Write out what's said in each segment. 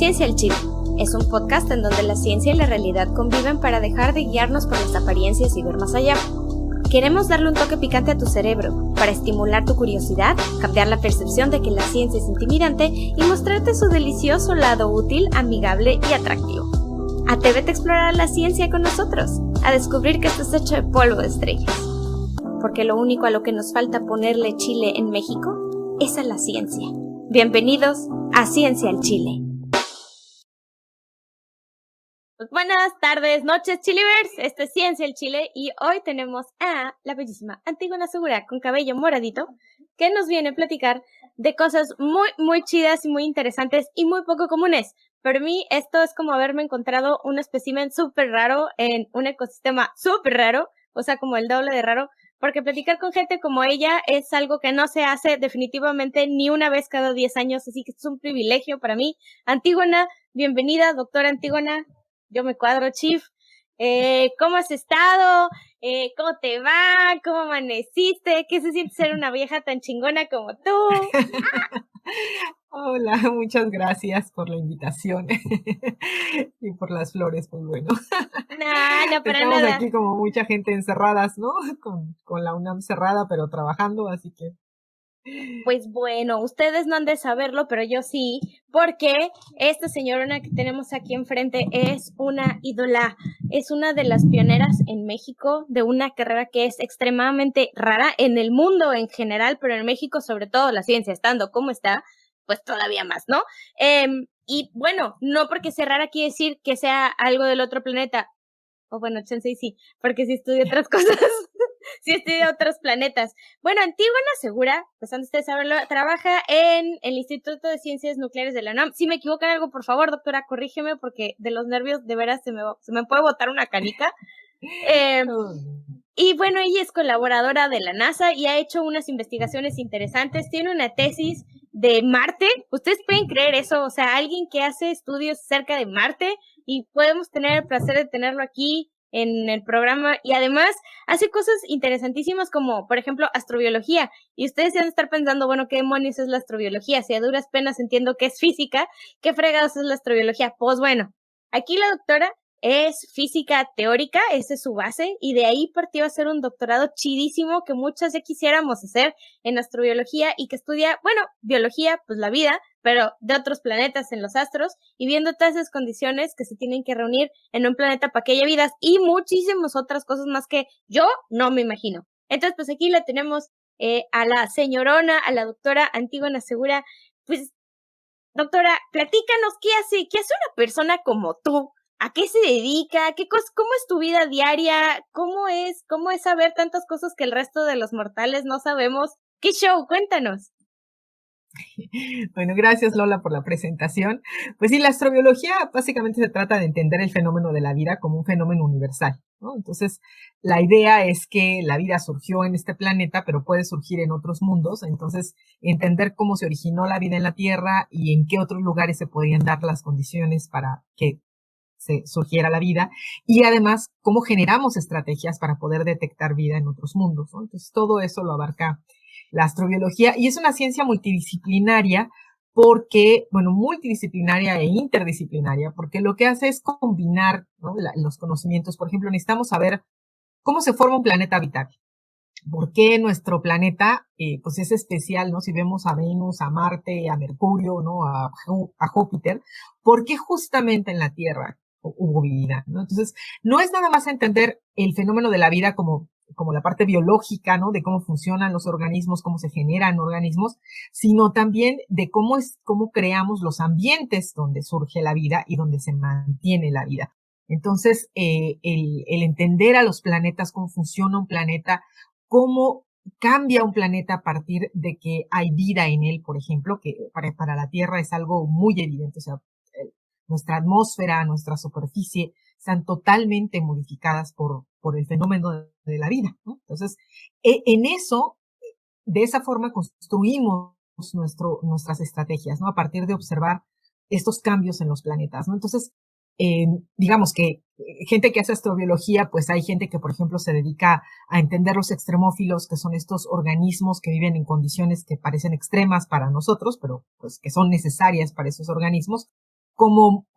Ciencia al Chile es un podcast en donde la ciencia y la realidad conviven para dejar de guiarnos por las apariencias y ver más allá. Queremos darle un toque picante a tu cerebro para estimular tu curiosidad, cambiar la percepción de que la ciencia es intimidante y mostrarte su delicioso lado útil, amigable y atractivo. Atrévete a explorar la ciencia con nosotros, a descubrir que estás hecho de polvo de estrellas. Porque lo único a lo que nos falta ponerle chile en México es a la ciencia. Bienvenidos a Ciencia al Chile. Pues buenas tardes, noches, Chilivers. Esto es Ciencia al Chile y hoy tenemos a la bellísima Antígona Segura con cabello moradito que nos viene a platicar de cosas muy chidas y muy interesantes y muy poco comunes. Para mí esto es como haberme encontrado un espécimen súper raro en un ecosistema súper raro, o sea, como el doble de raro, porque platicar con gente como ella es algo que no se hace definitivamente ni una vez cada 10 años, así que es un privilegio para mí. Antígona, bienvenida, doctora Antígona. Yo me cuadro, Chief. ¿Cómo has estado? ¿Cómo te va? ¿Cómo amaneciste? ¿Qué se siente ser una vieja tan chingona como tú? Hola, muchas gracias por la invitación y por las flores, pues bueno. No, para Estamos nada. aquí como mucha gente encerradas, ¿no? Con la UNAM cerrada, pero trabajando, así que... Pues bueno, ustedes no han de saberlo, pero yo sí, porque esta señorona que tenemos aquí enfrente es una ídola, es una de las pioneras en México de una carrera que es extremadamente rara en el mundo en general, pero en México sobre todo la ciencia estando como está, pues todavía más, ¿no? Y bueno, no porque sea rara quiere decir que sea algo del otro planeta, o bueno, chance sí, porque sí estudia otras cosas. Sí estudia otros planetas. Bueno, Antígona Segura, pues antes de saberlo, trabaja en el Instituto de Ciencias Nucleares de la UNAM. Si me equivoco en algo, por favor, doctora, corrígeme, porque de los nervios de veras se me puede botar una canica. Y bueno, ella es colaboradora de la NASA y ha hecho unas investigaciones interesantes. Tiene una tesis de Marte. ¿Ustedes pueden creer eso? O sea, alguien que hace estudios cerca de Marte y podemos tener el placer de tenerlo aquí en el programa. Y además hace cosas interesantísimas como, por ejemplo, astrobiología. Y ustedes se van a estar pensando, bueno, ¿qué demonios es la astrobiología? Si a duras penas entiendo que es física, ¿qué fregados es la astrobiología? Pues bueno, aquí la doctora es física teórica, esa es su base, y de ahí partió a hacer un doctorado chidísimo que muchas ya quisiéramos hacer en astrobiología y que estudia, bueno, biología, pues la vida, pero de otros planetas en los astros y viendo todas esas condiciones que se tienen que reunir en un planeta para que haya vidas y muchísimas otras cosas más que yo no me imagino. Entonces, pues aquí la tenemos a la señorona, a la doctora Antígona Segura. Pues, doctora, platícanos qué hace una persona como tú. ¿A qué se dedica? ¿Cómo es tu vida diaria? ¿Cómo es saber tantas cosas que el resto de los mortales no sabemos? ¿Qué show? Cuéntanos. Bueno, gracias Lola por la presentación. Pues sí, la astrobiología básicamente se trata de entender el fenómeno de la vida como un fenómeno universal, ¿no? Entonces, la idea es que la vida surgió en este planeta, pero puede surgir en otros mundos. Entonces, entender cómo se originó la vida en la Tierra y en qué otros lugares se podrían dar las condiciones para que se surgiera la vida, y además cómo generamos estrategias para poder detectar vida en otros mundos, ¿no? Entonces, todo eso lo abarca la astrobiología y es una ciencia multidisciplinaria porque, bueno, multidisciplinaria e interdisciplinaria, porque lo que hace es combinar, ¿no?, los conocimientos. Por ejemplo, necesitamos saber cómo se forma un planeta habitable. ¿Por qué nuestro planeta pues es especial, ¿no? Si vemos a Venus, a Marte, a Mercurio, ¿no? A Júpiter, ¿por qué justamente en la Tierra hubo vida, ¿no? Entonces, no es nada más entender el fenómeno de la vida como la parte biológica, ¿no? De cómo funcionan los organismos, cómo se generan organismos, sino también de cómo creamos los ambientes donde surge la vida y donde se mantiene la vida. Entonces, el entender a los planetas, cómo funciona un planeta, cómo cambia un planeta a partir de que hay vida en él, por ejemplo, que para la Tierra es algo muy evidente. O sea, nuestra atmósfera, nuestra superficie están totalmente modificadas por el fenómeno de la vida, ¿no? Entonces, en eso, de esa forma construimos nuestras estrategias, ¿no? A partir de observar estos cambios en los planetas, ¿no? Entonces, digamos que gente que hace astrobiología, pues hay gente que, por ejemplo, se dedica a entender los extremófilos, que son estos organismos que viven en condiciones que parecen extremas para nosotros, pero pues que son necesarias para esos organismos, como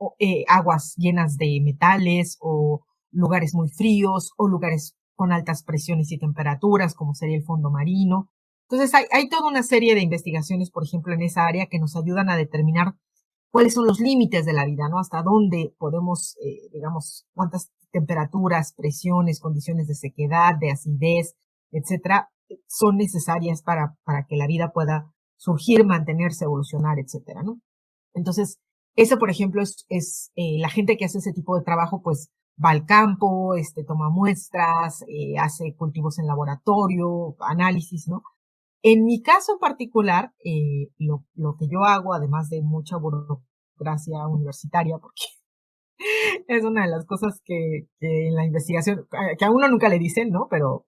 aguas llenas de metales o lugares muy fríos o lugares con altas presiones y temperaturas, como sería el fondo marino. Entonces, hay toda una serie de investigaciones, por ejemplo, en esa área que nos ayudan a determinar cuáles son los límites de la vida, ¿no? Hasta dónde podemos, digamos, cuántas temperaturas, presiones, condiciones de sequedad, de acidez, etcétera, son necesarias para que la vida pueda surgir, mantenerse, evolucionar, etcétera, ¿no? Entonces, ese, por ejemplo, es la gente que hace ese tipo de trabajo, pues va al campo, toma muestras, hace cultivos en laboratorio, análisis, ¿no? En mi caso en particular, lo que yo hago, además de mucha burocracia universitaria, porque es una de las cosas que en la investigación, que a uno nunca le dicen, ¿no? Pero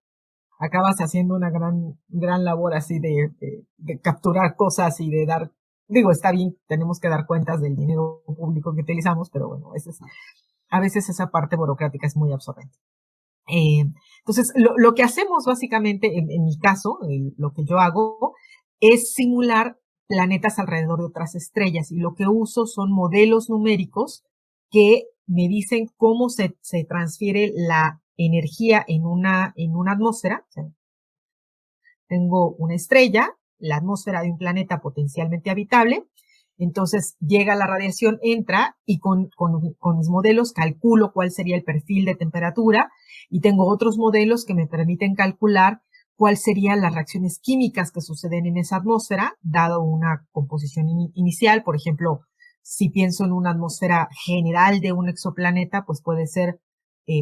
acabas haciendo una gran labor así de capturar cosas y de dar, digo, está bien, tenemos que dar cuentas del dinero público que utilizamos, pero bueno, a veces esa parte burocrática es muy absorbente. Entonces, lo que hacemos básicamente, en mi caso, lo que yo hago, es simular planetas alrededor de otras estrellas y lo que uso son modelos numéricos que me dicen cómo se transfiere la energía en una atmósfera. O sea, tengo una estrella, la atmósfera de un planeta potencialmente habitable, entonces llega la radiación, entra y con mis modelos calculo cuál sería el perfil de temperatura y tengo otros modelos que me permiten calcular cuáles serían las reacciones químicas que suceden en esa atmósfera, dado una composición inicial. Por ejemplo, si pienso en una atmósfera general de un exoplaneta, pues puede ser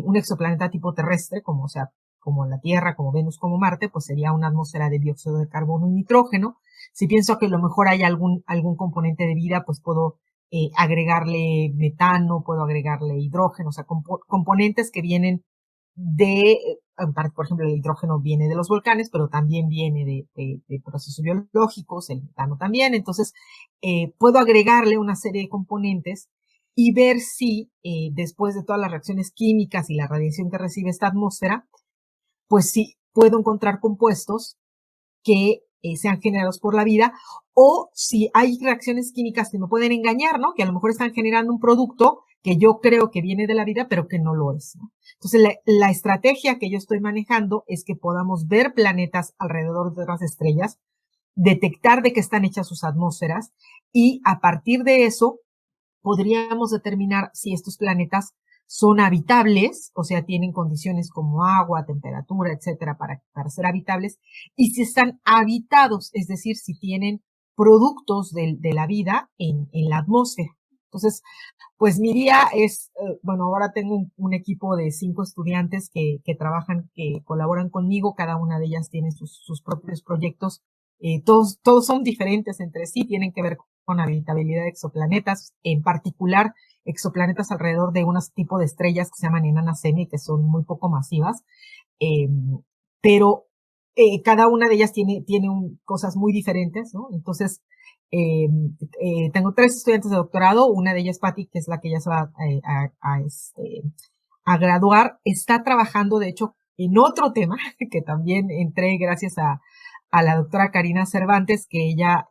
un exoplaneta tipo terrestre, como, o sea, como la Tierra, como Venus, como Marte, pues sería una atmósfera de dióxido de carbono y nitrógeno. Si pienso que a lo mejor hay algún componente de vida, pues puedo agregarle metano, puedo agregarle hidrógeno, o sea, componentes que vienen por ejemplo, el hidrógeno viene de los volcanes, pero también viene de procesos biológicos, el metano también. Entonces, puedo agregarle una serie de componentes y ver si después de todas las reacciones químicas y la radiación que recibe esta atmósfera, pues sí puedo encontrar compuestos que sean generados por la vida, o si hay reacciones químicas que me pueden engañar, ¿no? Que a lo mejor están generando un producto que yo creo que viene de la vida, pero que no lo es, ¿no? Entonces, la estrategia que yo estoy manejando es que podamos ver planetas alrededor de otras estrellas, detectar de qué están hechas sus atmósferas, y a partir de eso podríamos determinar si estos planetas son habitables, o sea, tienen condiciones como agua, temperatura, etcétera, para ser habitables, y si están habitados, es decir, si tienen productos de la vida en la atmósfera. Entonces, pues mi día es, bueno, ahora tengo un equipo de 5 estudiantes que trabajan, que colaboran conmigo, cada una de ellas tiene sus propios proyectos, todos son diferentes entre sí, tienen que ver con habitabilidad de exoplanetas, en particular exoplanetas alrededor de unos tipos de estrellas que se llaman enanas semi, que son muy poco masivas, pero cada una de ellas tiene cosas muy diferentes, ¿no? Entonces, tengo 3 estudiantes de doctorado, una de ellas, Patty, que es la que ya se va a graduar, está trabajando, de hecho, en otro tema que también entré gracias a la doctora Karina Cervantes, que ella,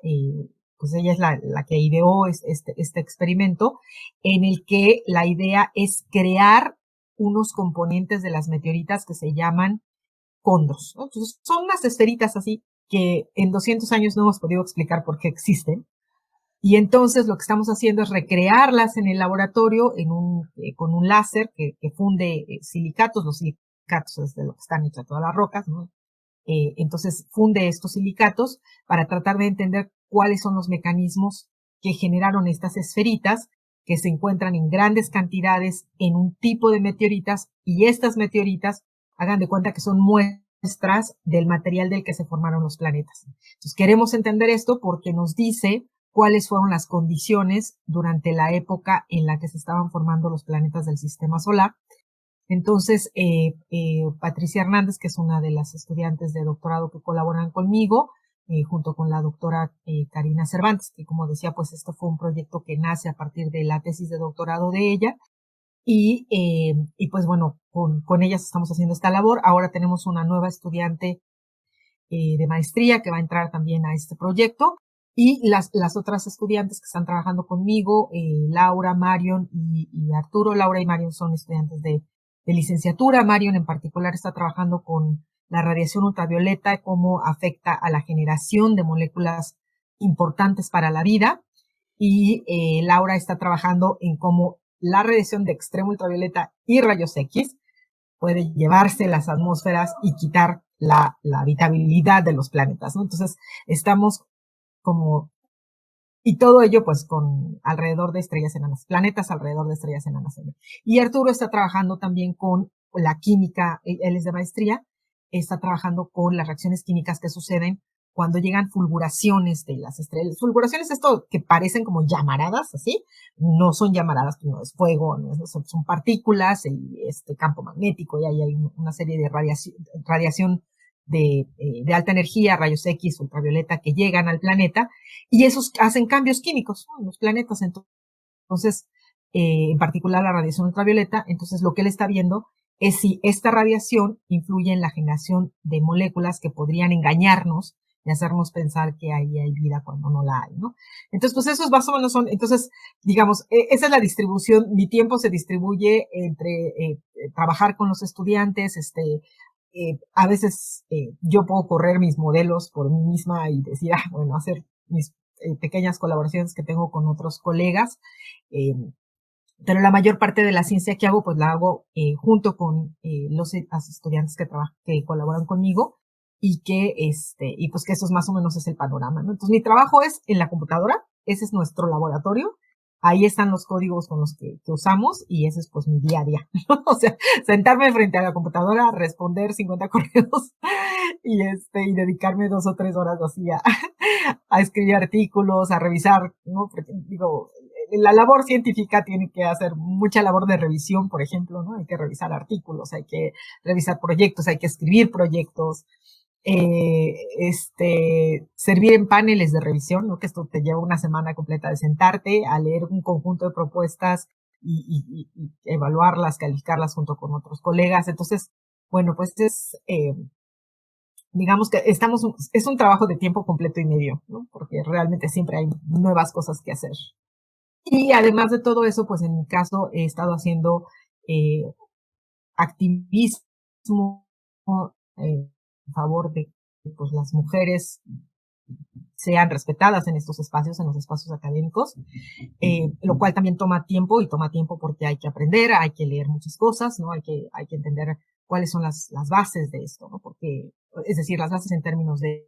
pues ella es la que ideó este experimento, en el que la idea es crear unos componentes de las meteoritas que se llaman condros, ¿no? Entonces, son unas esferitas así que en 200 años no hemos podido explicar por qué existen. Y entonces lo que estamos haciendo es recrearlas en el laboratorio con un láser que funde silicatos. Los silicatos es de lo que están hechas todas las rocas, ¿no? Entonces funde estos silicatos para tratar de entender cuáles son los mecanismos que generaron estas esferitas que se encuentran en grandes cantidades en un tipo de meteoritas, y estas meteoritas, hagan de cuenta que son muestras del material del que se formaron los planetas. Entonces queremos entender esto porque nos dice cuáles fueron las condiciones durante la época en la que se estaban formando los planetas del sistema solar. Entonces, Patricia Hernández, que es una de las estudiantes de doctorado que colaboran conmigo, junto con la doctora Karina Cervantes, que como decía, pues esto fue un proyecto que nace a partir de la tesis de doctorado de ella. Y pues bueno, con ellas estamos haciendo esta labor. Ahora tenemos una nueva estudiante de maestría que va a entrar también a este proyecto. Y las otras estudiantes que están trabajando conmigo, Laura, Marion y Arturo. Laura y Marion son estudiantes de licenciatura. Marion en particular está trabajando con la radiación ultravioleta, cómo afecta a la generación de moléculas importantes para la vida. Y Laura está trabajando en cómo la radiación de extremo ultravioleta y rayos X puede llevarse las atmósferas y quitar la habitabilidad de los planetas, ¿no? Entonces, estamos como, y todo ello pues con alrededor de estrellas enanas, planetas alrededor de estrellas enanas. Y Arturo está trabajando también con la química, él es de maestría, está trabajando con las reacciones químicas que suceden cuando llegan fulguraciones de las estrellas. Fulguraciones, esto que parecen como llamaradas, así, no son llamaradas, no es fuego, no es, son partículas y campo magnético, y ahí hay una serie de radiación de alta energía, rayos X, ultravioleta, que llegan al planeta, y esos hacen cambios químicos, ¿no?, en los planetas. Entonces, en particular la radiación ultravioleta, entonces lo que él está viendo es si esta radiación influye en la generación de moléculas que podrían engañarnos y hacernos pensar que ahí hay vida cuando no la hay, ¿no? Entonces, pues esos más o menos son, entonces, digamos, esa es la distribución. Mi tiempo se distribuye entre trabajar con los estudiantes, a veces yo puedo correr mis modelos por mí misma y decir, bueno, hacer mis pequeñas colaboraciones que tengo con otros colegas, pero la mayor parte de la ciencia que hago, pues la hago junto con los estudiantes que colaboran conmigo, y y pues que eso es más o menos es el panorama, ¿no? Entonces mi trabajo es en la computadora, ese es nuestro laboratorio, ahí están los códigos con los que usamos, y ese es pues mi día a día, ¿no? O sea, sentarme frente a la computadora, responder 50 correos y dedicarme 2 o 3 horas así a escribir artículos, a revisar, ¿no? Porque digo, la labor científica tiene que hacer mucha labor de revisión, por ejemplo, ¿no? Hay que revisar artículos, hay que revisar proyectos, hay que escribir proyectos, servir en paneles de revisión, ¿no? Que esto te lleva una semana completa de sentarte a leer un conjunto de propuestas y evaluarlas, calificarlas junto con otros colegas. Entonces, bueno, pues digamos que es un trabajo de tiempo completo y medio, ¿no? Porque realmente siempre hay nuevas cosas que hacer. Y además de todo eso, pues en mi caso he estado haciendo activismo en favor de que pues las mujeres sean respetadas en estos espacios, en los espacios académicos, lo cual también toma tiempo, y toma tiempo porque hay que aprender, hay que leer muchas cosas, ¿no? Hay que entender cuáles son las bases de esto, ¿no? Porque, es decir, las bases en términos de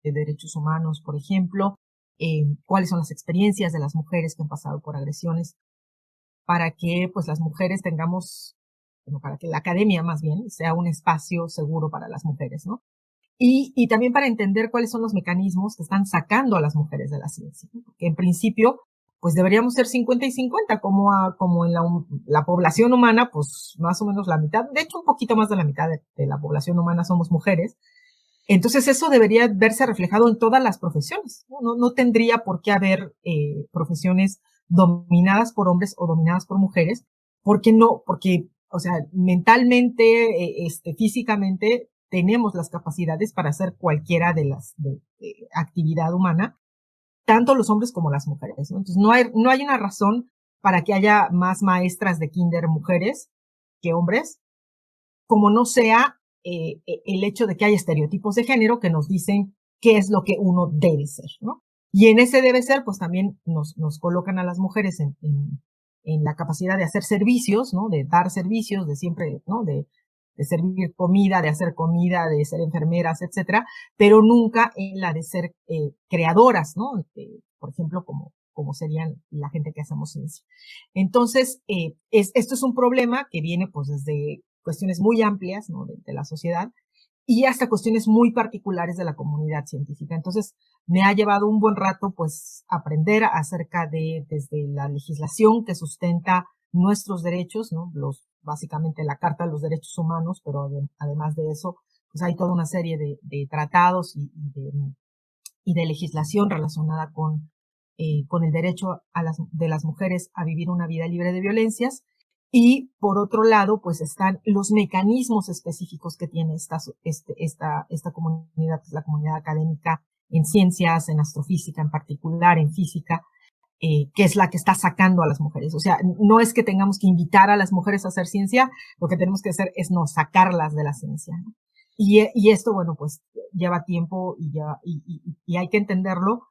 derechos humanos, por ejemplo, cuáles son las experiencias de las mujeres que han pasado por agresiones, para que pues las mujeres tengamos, bueno, para que la academia más bien sea un espacio seguro para las mujeres, ¿no? Y también para entender cuáles son los mecanismos que están sacando a las mujeres de la ciencia, ¿no? Porque en principio, pues deberíamos ser 50 y 50, como en la población humana, pues más o menos la mitad, de hecho un poquito más de la mitad de la población humana somos mujeres. Entonces eso debería verse reflejado en todas las profesiones, ¿no? No tendría por qué haber profesiones dominadas por hombres o dominadas por mujeres. ¿Por qué no? Porque, o sea, mentalmente, físicamente, tenemos las capacidades para hacer cualquiera de las actividad humana, tanto los hombres como las mujeres, ¿no? Entonces no hay una razón para que haya más maestras de kinder mujeres que hombres, como no sea el hecho de que hay estereotipos de género que nos dicen qué es lo que uno debe ser, ¿no? Y en ese debe ser, pues también nos colocan a las mujeres en la capacidad de hacer servicios, ¿no? De dar servicios, de siempre, ¿no? De servir comida, de hacer comida, de ser enfermeras, etcétera, pero nunca en la de ser creadoras, ¿no? Por ejemplo, como serían la gente que hacemos ciencia. Entonces, esto es un problema que viene pues desde cuestiones muy amplias, ¿no? de la sociedad, y hasta cuestiones muy particulares de la comunidad científica. Entonces, me ha llevado un buen rato, pues, aprender acerca desde la legislación que sustenta nuestros derechos, ¿no? Básicamente la Carta de los Derechos Humanos, pero además de eso, pues hay toda una serie de tratados y de legislación relacionada con el derecho de las mujeres a vivir una vida libre de violencias. Y por otro lado, pues están los mecanismos específicos que tiene esta comunidad, la comunidad académica en ciencias, en astrofísica en particular, en física, que es la que está sacando a las mujeres. O sea, no es que tengamos que invitar a las mujeres a hacer ciencia, lo que tenemos que hacer es no sacarlas de la ciencia, ¿no? Y esto, bueno, pues lleva tiempo y hay que entenderlo,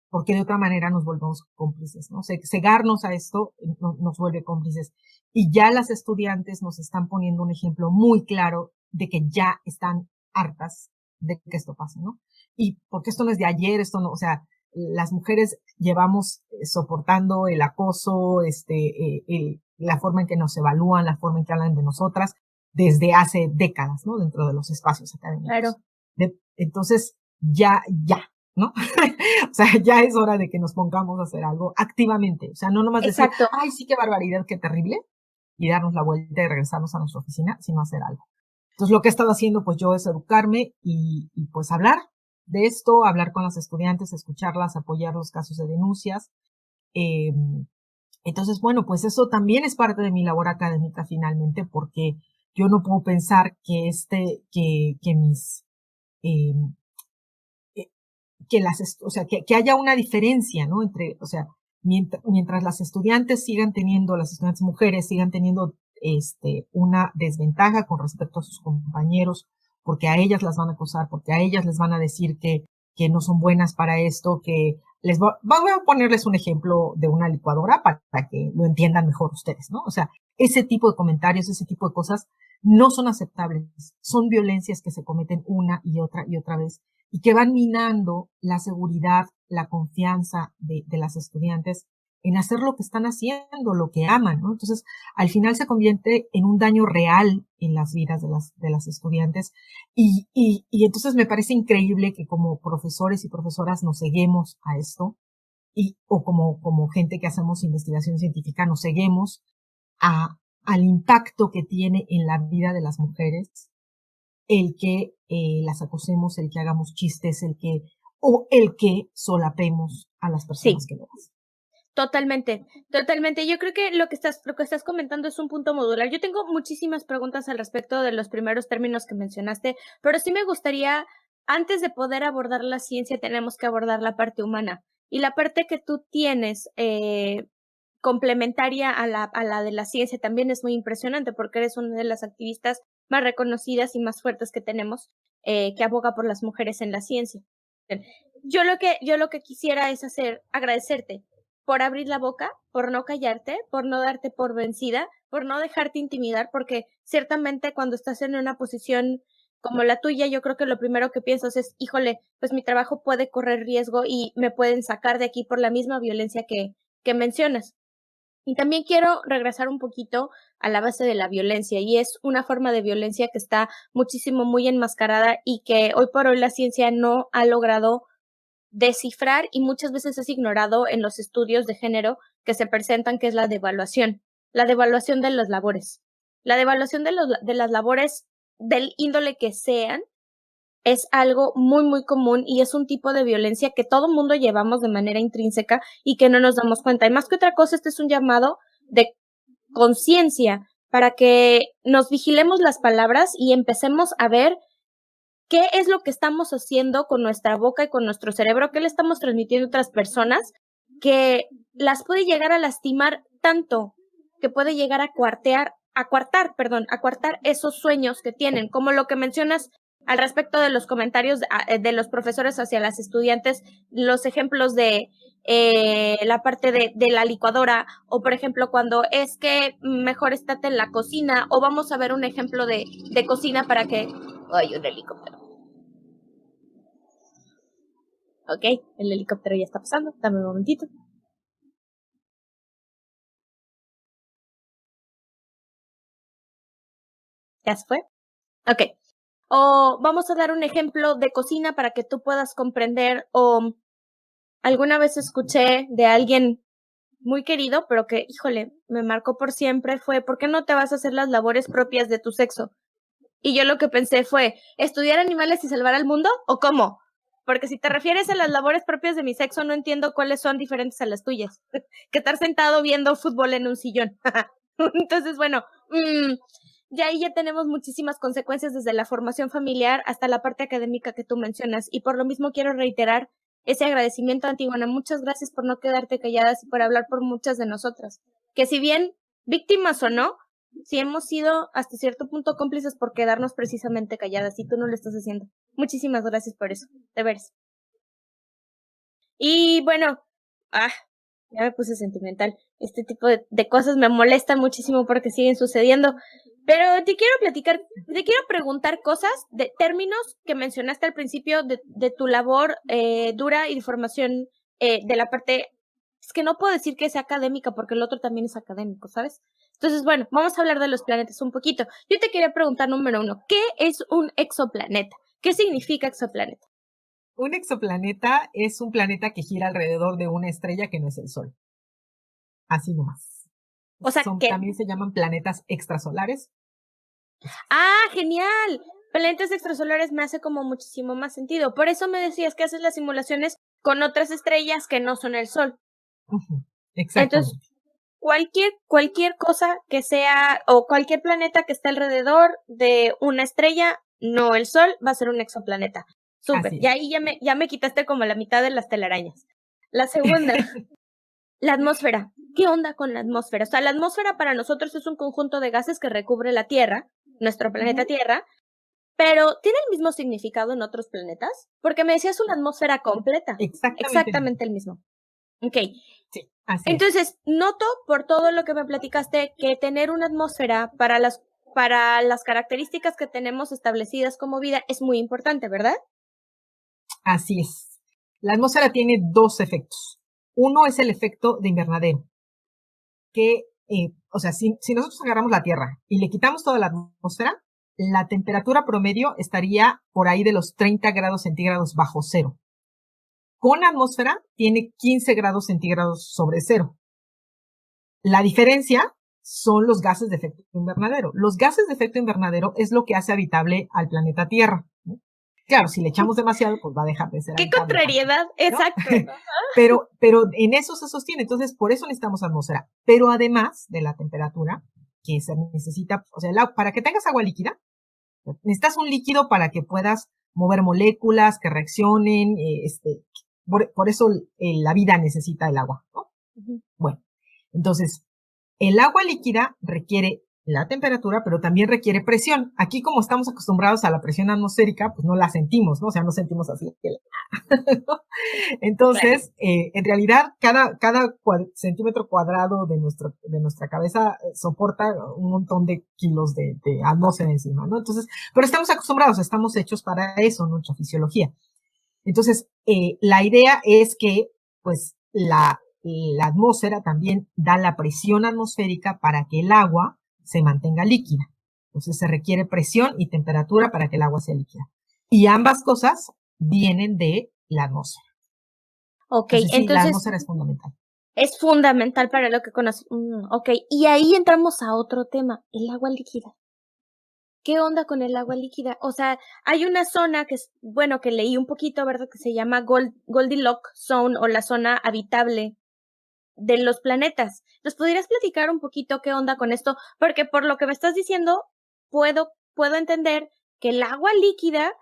porque de otra manera nos volvemos cómplices, ¿no? Cegarnos a esto nos vuelve cómplices. Y ya las estudiantes nos están poniendo un ejemplo muy claro de que ya están hartas de que esto pase, ¿no? Y porque esto no es de ayer, esto no, o sea, las mujeres llevamos soportando el acoso, la forma en que nos evalúan, la forma en que hablan de nosotras, desde hace décadas, ¿no? Dentro de los espacios académicos. Claro. Entonces, ya, ¿no? O sea, ya es hora de que nos pongamos a hacer algo activamente. O sea, no nomás decir, ay, sí, qué barbaridad, qué terrible, y darnos la vuelta y regresarnos a nuestra oficina, sino hacer algo. Entonces, lo que he estado haciendo, pues yo, es educarme y pues hablar de esto, hablar con las estudiantes, escucharlas, apoyar los casos de denuncias. Entonces, bueno, pues eso también es parte de mi labor académica finalmente, porque yo no puedo pensar que que haya una diferencia, ¿no? Entre, o sea, mientras las estudiantes las estudiantes mujeres sigan teniendo una desventaja con respecto a sus compañeros, porque a ellas las van a acosar, porque a ellas les van a decir que no son buenas para esto, que voy a ponerles un ejemplo de una licuadora para que lo entiendan mejor ustedes, ¿no? O sea, ese tipo de comentarios, ese tipo de cosas no son aceptables, son violencias que se cometen una y otra vez y que van minando la seguridad, la confianza de las estudiantes en hacer lo que están haciendo, lo que aman, ¿no? Entonces, al final se convierte en un daño real en las vidas de las estudiantes y entonces me parece increíble que como profesores y profesoras nos ceguemos a esto o como gente que hacemos investigación científica nos ceguemos al impacto que tiene en la vida de las mujeres el que las acosemos, el que hagamos chistes, el que solapemos a las personas que lo hacen. Totalmente. Yo creo que lo que estás comentando es un punto modular. Yo tengo muchísimas preguntas al respecto de los primeros términos que mencionaste, pero sí me gustaría, antes de poder abordar la ciencia, tenemos que abordar la parte humana. Y la parte que tú tienes, complementaria a la de la ciencia, también es muy impresionante porque eres una de las activistas más reconocidas y más fuertes que tenemos, que aboga por las mujeres en la ciencia. Yo lo que quisiera es agradecerte por abrir la boca, por no callarte, por no darte por vencida, por no dejarte intimidar, porque ciertamente cuando estás en una posición como la tuya, yo creo que lo primero que piensas es, híjole, pues mi trabajo puede correr riesgo y me pueden sacar de aquí por la misma violencia que mencionas. Y también quiero regresar un poquito a la base de la violencia, y es una forma de violencia que está muy enmascarada y que hoy por hoy la ciencia no ha logrado descifrar y muchas veces es ignorado en los estudios de género que se presentan, que es la devaluación de las labores. La devaluación de las labores del índole que sean es algo muy común y es un tipo de violencia que todo mundo llevamos de manera intrínseca y que no nos damos cuenta. Y más que otra cosa, este es un llamado de conciencia para que nos vigilemos las palabras y empecemos a ver qué es lo que estamos haciendo con nuestra boca y con nuestro cerebro, qué le estamos transmitiendo a otras personas, que las puede llegar a lastimar tanto, que puede llegar a coartar esos sueños que tienen, como lo que mencionas al respecto de los comentarios de los profesores hacia las estudiantes, los ejemplos de la parte de la licuadora, o por ejemplo cuando es que mejor estate en la cocina, o vamos a ver un ejemplo de cocina para que... ¡Ay, un helicóptero! Ok, el helicóptero ya está pasando, dame un momentito. ¿Ya se fue? Ok. O vamos a dar un ejemplo de cocina para que tú puedas comprender, o alguna vez escuché de alguien muy querido, pero que, híjole, me marcó por siempre, fue, ¿por qué no te vas a hacer las labores propias de tu sexo? Y yo lo que pensé fue, ¿estudiar animales y salvar al mundo? ¿O cómo? Porque si te refieres a las labores propias de mi sexo, no entiendo cuáles son diferentes a las tuyas. Que estar sentado viendo fútbol en un sillón. Entonces, bueno, ya ahí ya tenemos muchísimas consecuencias desde la formación familiar hasta la parte académica que tú mencionas. Y por lo mismo quiero reiterar ese agradecimiento, Antígona. Muchas gracias por no quedarte calladas y por hablar por muchas de nosotras. Que si bien víctimas o no, sí hemos sido hasta cierto punto cómplices por quedarnos precisamente calladas y tú no lo estás haciendo. Muchísimas gracias por eso, de veras. Y bueno, ya me puse sentimental. Este tipo de cosas me molestan muchísimo porque siguen sucediendo. Pero te quiero preguntar cosas de términos que mencionaste al principio de tu labor dura y de formación de la parte. Es que no puedo decir que sea académica porque el otro también es académico, ¿sabes? Entonces, bueno, vamos a hablar de los planetas un poquito. Yo te quería preguntar, número 1, ¿qué es un exoplaneta? ¿Qué significa exoplaneta? Un exoplaneta es un planeta que gira alrededor de una estrella que no es el Sol. Así nomás. O sea, También se llaman planetas extrasolares. Genial. Planetas extrasolares me hace como muchísimo más sentido. Por eso me decías que haces las simulaciones con otras estrellas que no son el Sol. Exactamente. Entonces, cualquier cosa que sea, o cualquier planeta que esté alrededor de una estrella, no el Sol, va a ser un exoplaneta. Súper. Y ahí ya me quitaste como la mitad de las telarañas. La segunda, la atmósfera. ¿Qué onda con la atmósfera? O sea, la atmósfera para nosotros es un conjunto de gases que recubre la Tierra, nuestro planeta Tierra, pero ¿tiene el mismo significado en otros planetas? Porque me decías una atmósfera completa. Exactamente el mismo. Ok. Sí, así Entonces, noto por todo lo que me platicaste que tener una atmósfera para las características que tenemos establecidas como vida es muy importante, ¿verdad? Así es. La atmósfera tiene dos efectos. Uno es el efecto de invernadero, que, o sea, si nosotros agarramos la Tierra y le quitamos toda la atmósfera, la temperatura promedio estaría por ahí de los 30 grados centígrados bajo cero. Con atmósfera tiene 15 grados centígrados sobre cero. La diferencia son los gases de efecto invernadero. Los gases de efecto invernadero es lo que hace habitable al planeta Tierra, ¿no? Claro, si le echamos demasiado, pues va a dejar de ser habitable. ¡Qué contrariedad! ¿No? Exacto. pero en eso se sostiene. Entonces, por eso necesitamos atmósfera. Pero además de la temperatura que se necesita, o sea, para que tengas agua líquida, necesitas un líquido para que puedas mover moléculas, que reaccionen, por eso la vida necesita el agua, ¿no? Bueno, entonces, el agua líquida requiere la temperatura, pero también requiere presión. Aquí, como estamos acostumbrados a la presión atmosférica, pues no la sentimos, ¿no? O sea, no sentimos así. Entonces, en realidad, cada centímetro cuadrado de nuestra cabeza soporta un montón de kilos de atmósfera encima, ¿no? Entonces, pero estamos acostumbrados, estamos hechos para eso, nuestra fisiología. Entonces, la idea es que, pues, la atmósfera también da la presión atmosférica para que el agua se mantenga líquida. Entonces se requiere presión y temperatura para que el agua sea líquida. Y ambas cosas vienen de la atmósfera. Ok, entonces la atmósfera es fundamental. Es fundamental para lo que conocemos. Ok, y ahí entramos a otro tema, el agua líquida. ¿Qué onda con el agua líquida? O sea, hay una zona que leí un poquito, ¿verdad? Que se llama Goldilocks Zone o la zona habitable de los planetas. ¿Nos podrías platicar un poquito qué onda con esto? Porque por lo que me estás diciendo, puedo entender que el agua líquida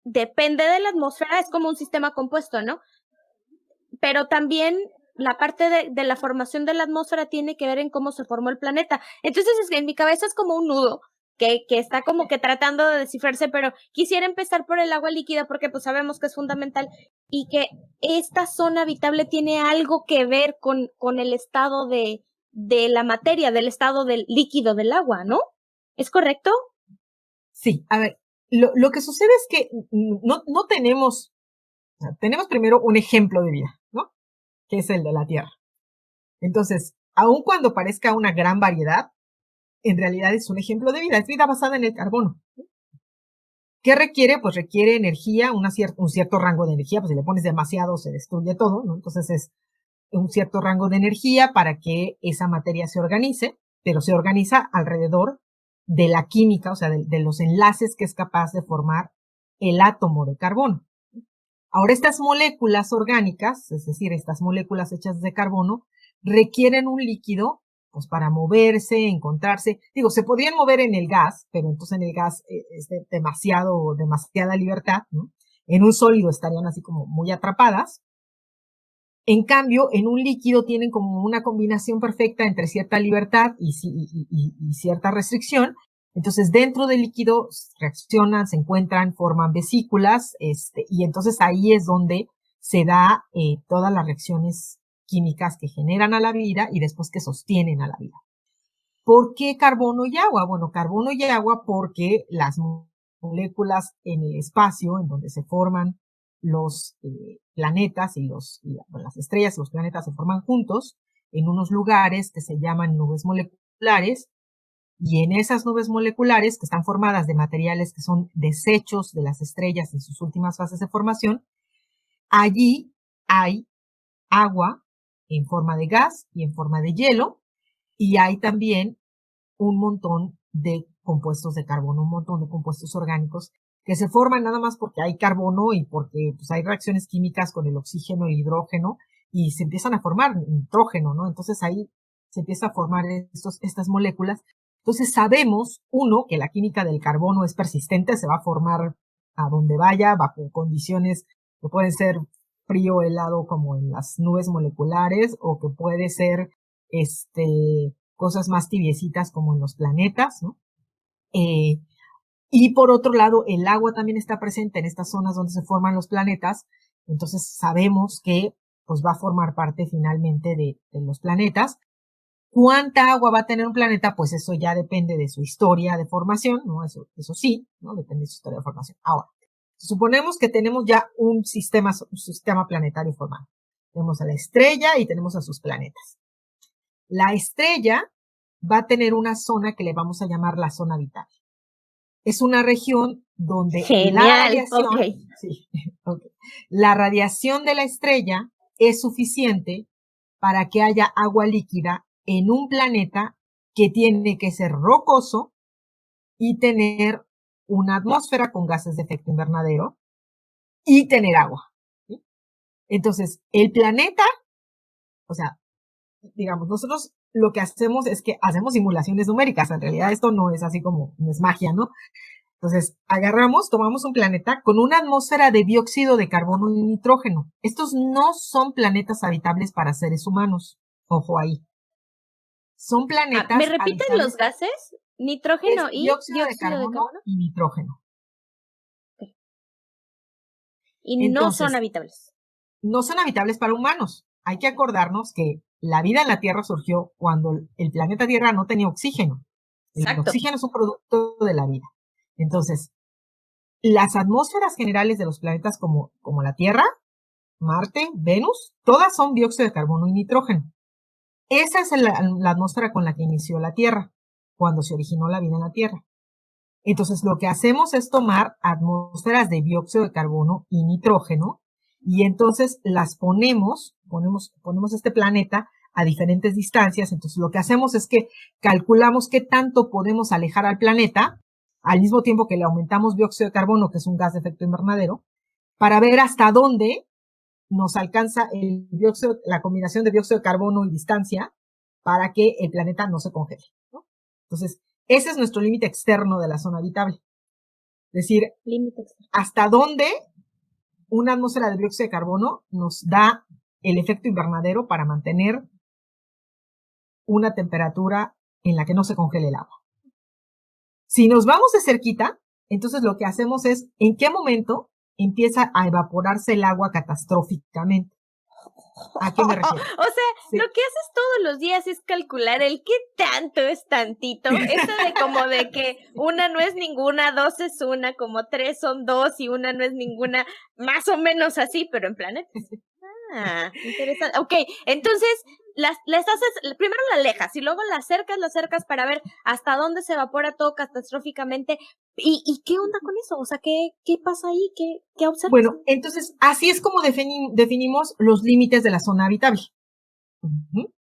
depende de la atmósfera, es como un sistema compuesto, ¿no? Pero también la parte de la formación de la atmósfera tiene que ver en cómo se formó el planeta. Entonces, es que en mi cabeza es como un nudo que está como que tratando de descifrarse, pero quisiera empezar por el agua líquida porque pues sabemos que es fundamental y que esta zona habitable tiene algo que ver con el estado de la materia, del estado del líquido del agua, ¿no? ¿Es correcto? Sí, a ver, lo que sucede es que no tenemos primero un ejemplo de vida, ¿no? Que es el de la Tierra. Entonces, aun cuando parezca una gran variedad, en realidad es un ejemplo de vida, es vida basada en el carbono. ¿Qué requiere? Pues requiere energía, un cierto rango de energía, pues si le pones demasiado se destruye todo, ¿no? Entonces es un cierto rango de energía para que esa materia se organice, pero se organiza alrededor de la química, o sea, de los enlaces que es capaz de formar el átomo de carbono. Ahora, estas moléculas orgánicas, es decir, estas moléculas hechas de carbono, requieren un líquido pues para moverse, encontrarse. Digo, se podrían mover en el gas, pero entonces en el gas es demasiada libertad, ¿no? En un sólido estarían así como muy atrapadas. En cambio, en un líquido tienen como una combinación perfecta entre cierta libertad y cierta restricción. Entonces, dentro del líquido reaccionan, se encuentran, forman vesículas, y entonces ahí es donde se da todas las reacciones químicas que generan a la vida y después que sostienen a la vida. ¿Por qué carbono y agua? Bueno, carbono y agua porque las moléculas en el espacio, en donde se forman los planetas y las estrellas y los planetas se forman juntos en unos lugares que se llaman nubes moleculares, y en esas nubes moleculares que están formadas de materiales que son desechos de las estrellas en sus últimas fases de formación, allí hay agua en forma de gas y en forma de hielo, y hay también un montón de compuestos de carbono, un montón de compuestos orgánicos que se forman nada más porque hay carbono y porque pues, hay reacciones químicas con el oxígeno y el hidrógeno y se empiezan a formar nitrógeno, ¿no? Entonces ahí se empieza a formar estas moléculas. Entonces sabemos, uno, que la química del carbono es persistente, se va a formar a donde vaya, bajo condiciones que pueden ser frío o helado como en las nubes moleculares, o que puede ser cosas más tibiecitas como en los planetas, ¿no? Y por otro lado, el agua también está presente en estas zonas donde se forman los planetas, entonces sabemos que pues va a formar parte finalmente de los planetas. ¿Cuánta agua va a tener un planeta? Pues eso ya depende de su historia de formación, ¿no? Eso sí, ¿no? Depende de su historia de formación. Ahora, suponemos que tenemos ya un sistema planetario formado. Tenemos a la estrella y tenemos a sus planetas. La estrella va a tener una zona que le vamos a llamar la zona habitable. Es una región donde la radiación de la estrella es suficiente para que haya agua líquida en un planeta que tiene que ser rocoso y tener una atmósfera con gases de efecto invernadero y tener agua, ¿sí? Entonces, el planeta, o sea, digamos, nosotros lo que hacemos es que hacemos simulaciones numéricas. En realidad esto no es así como, no es magia, ¿no? Entonces, tomamos un planeta con una atmósfera de dióxido de carbono y nitrógeno. Estos no son planetas habitables para seres humanos. Ojo ahí. Son planetas ¿Me repiten los gases? Nitrógeno y dióxido de carbono y nitrógeno. Y entonces, no son habitables. No son habitables para humanos. Hay que acordarnos que la vida en la Tierra surgió cuando el planeta Tierra no tenía oxígeno. Exacto. El oxígeno es un producto de la vida. Entonces, las atmósferas generales de los planetas como la Tierra, Marte, Venus, todas son dióxido de carbono y nitrógeno. Esa es la atmósfera con la que inició la Tierra, cuando se originó la vida en la Tierra. Entonces, lo que hacemos es tomar atmósferas de dióxido de carbono y nitrógeno, y entonces las ponemos este planeta a diferentes distancias. Entonces, lo que hacemos es que calculamos qué tanto podemos alejar al planeta, al mismo tiempo que le aumentamos dióxido de carbono, que es un gas de efecto invernadero, para ver hasta dónde nos alcanza la combinación de dióxido de carbono y distancia para que el planeta no se congele, ¿no? Entonces, ese es nuestro límite externo de la zona habitable. Es decir, hasta dónde una atmósfera de dióxido de carbono nos da el efecto invernadero para mantener una temperatura en la que no se congele el agua. Si nos vamos de cerquita, entonces lo que hacemos es, ¿en qué momento empieza a evaporarse el agua catastróficamente? ¿A qué me refiero? O sea, sí, lo que haces todos los días es calcular el qué tanto es tantito. Eso de como de que una no es ninguna, dos es una, como tres son dos y una no es ninguna, más o menos así, pero en planetas. Ah, interesante. Ok, entonces las haces, primero la alejas y luego la acercas para ver hasta dónde se evapora todo catastróficamente. ¿Y qué onda con eso? O sea, ¿qué pasa ahí? ¿Qué observas? Bueno, entonces así es como definimos los límites de la zona habitable.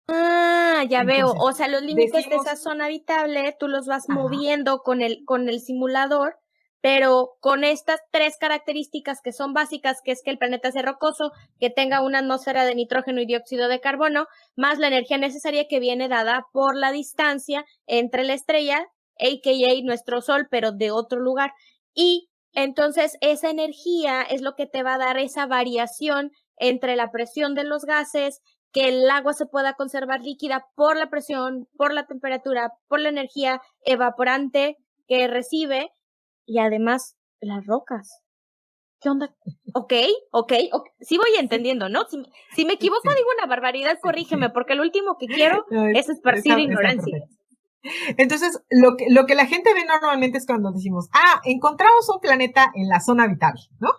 Ah, ya entonces, veo. O sea, los límites de esa zona habitable tú los vas moviendo con el simulador pero con estas 3 características que son básicas, que es que el planeta sea rocoso, que tenga una atmósfera de nitrógeno y dióxido de carbono, más la energía necesaria que viene dada por la distancia entre la estrella, a.k.a. nuestro Sol, pero de otro lugar. Y entonces esa energía es lo que te va a dar esa variación entre la presión de los gases, que el agua se pueda conservar líquida por la presión, por la temperatura, por la energía evaporante que recibe, y además las rocas. ¿Qué onda? Ok. Sí voy entendiendo, ¿no? Si me equivoco, Sí. digo una barbaridad, corrígeme, porque lo último que quiero es esparcir ignorancia. Entonces, lo que la gente ve normalmente es cuando decimos, encontramos un planeta en la zona habitable, ¿no?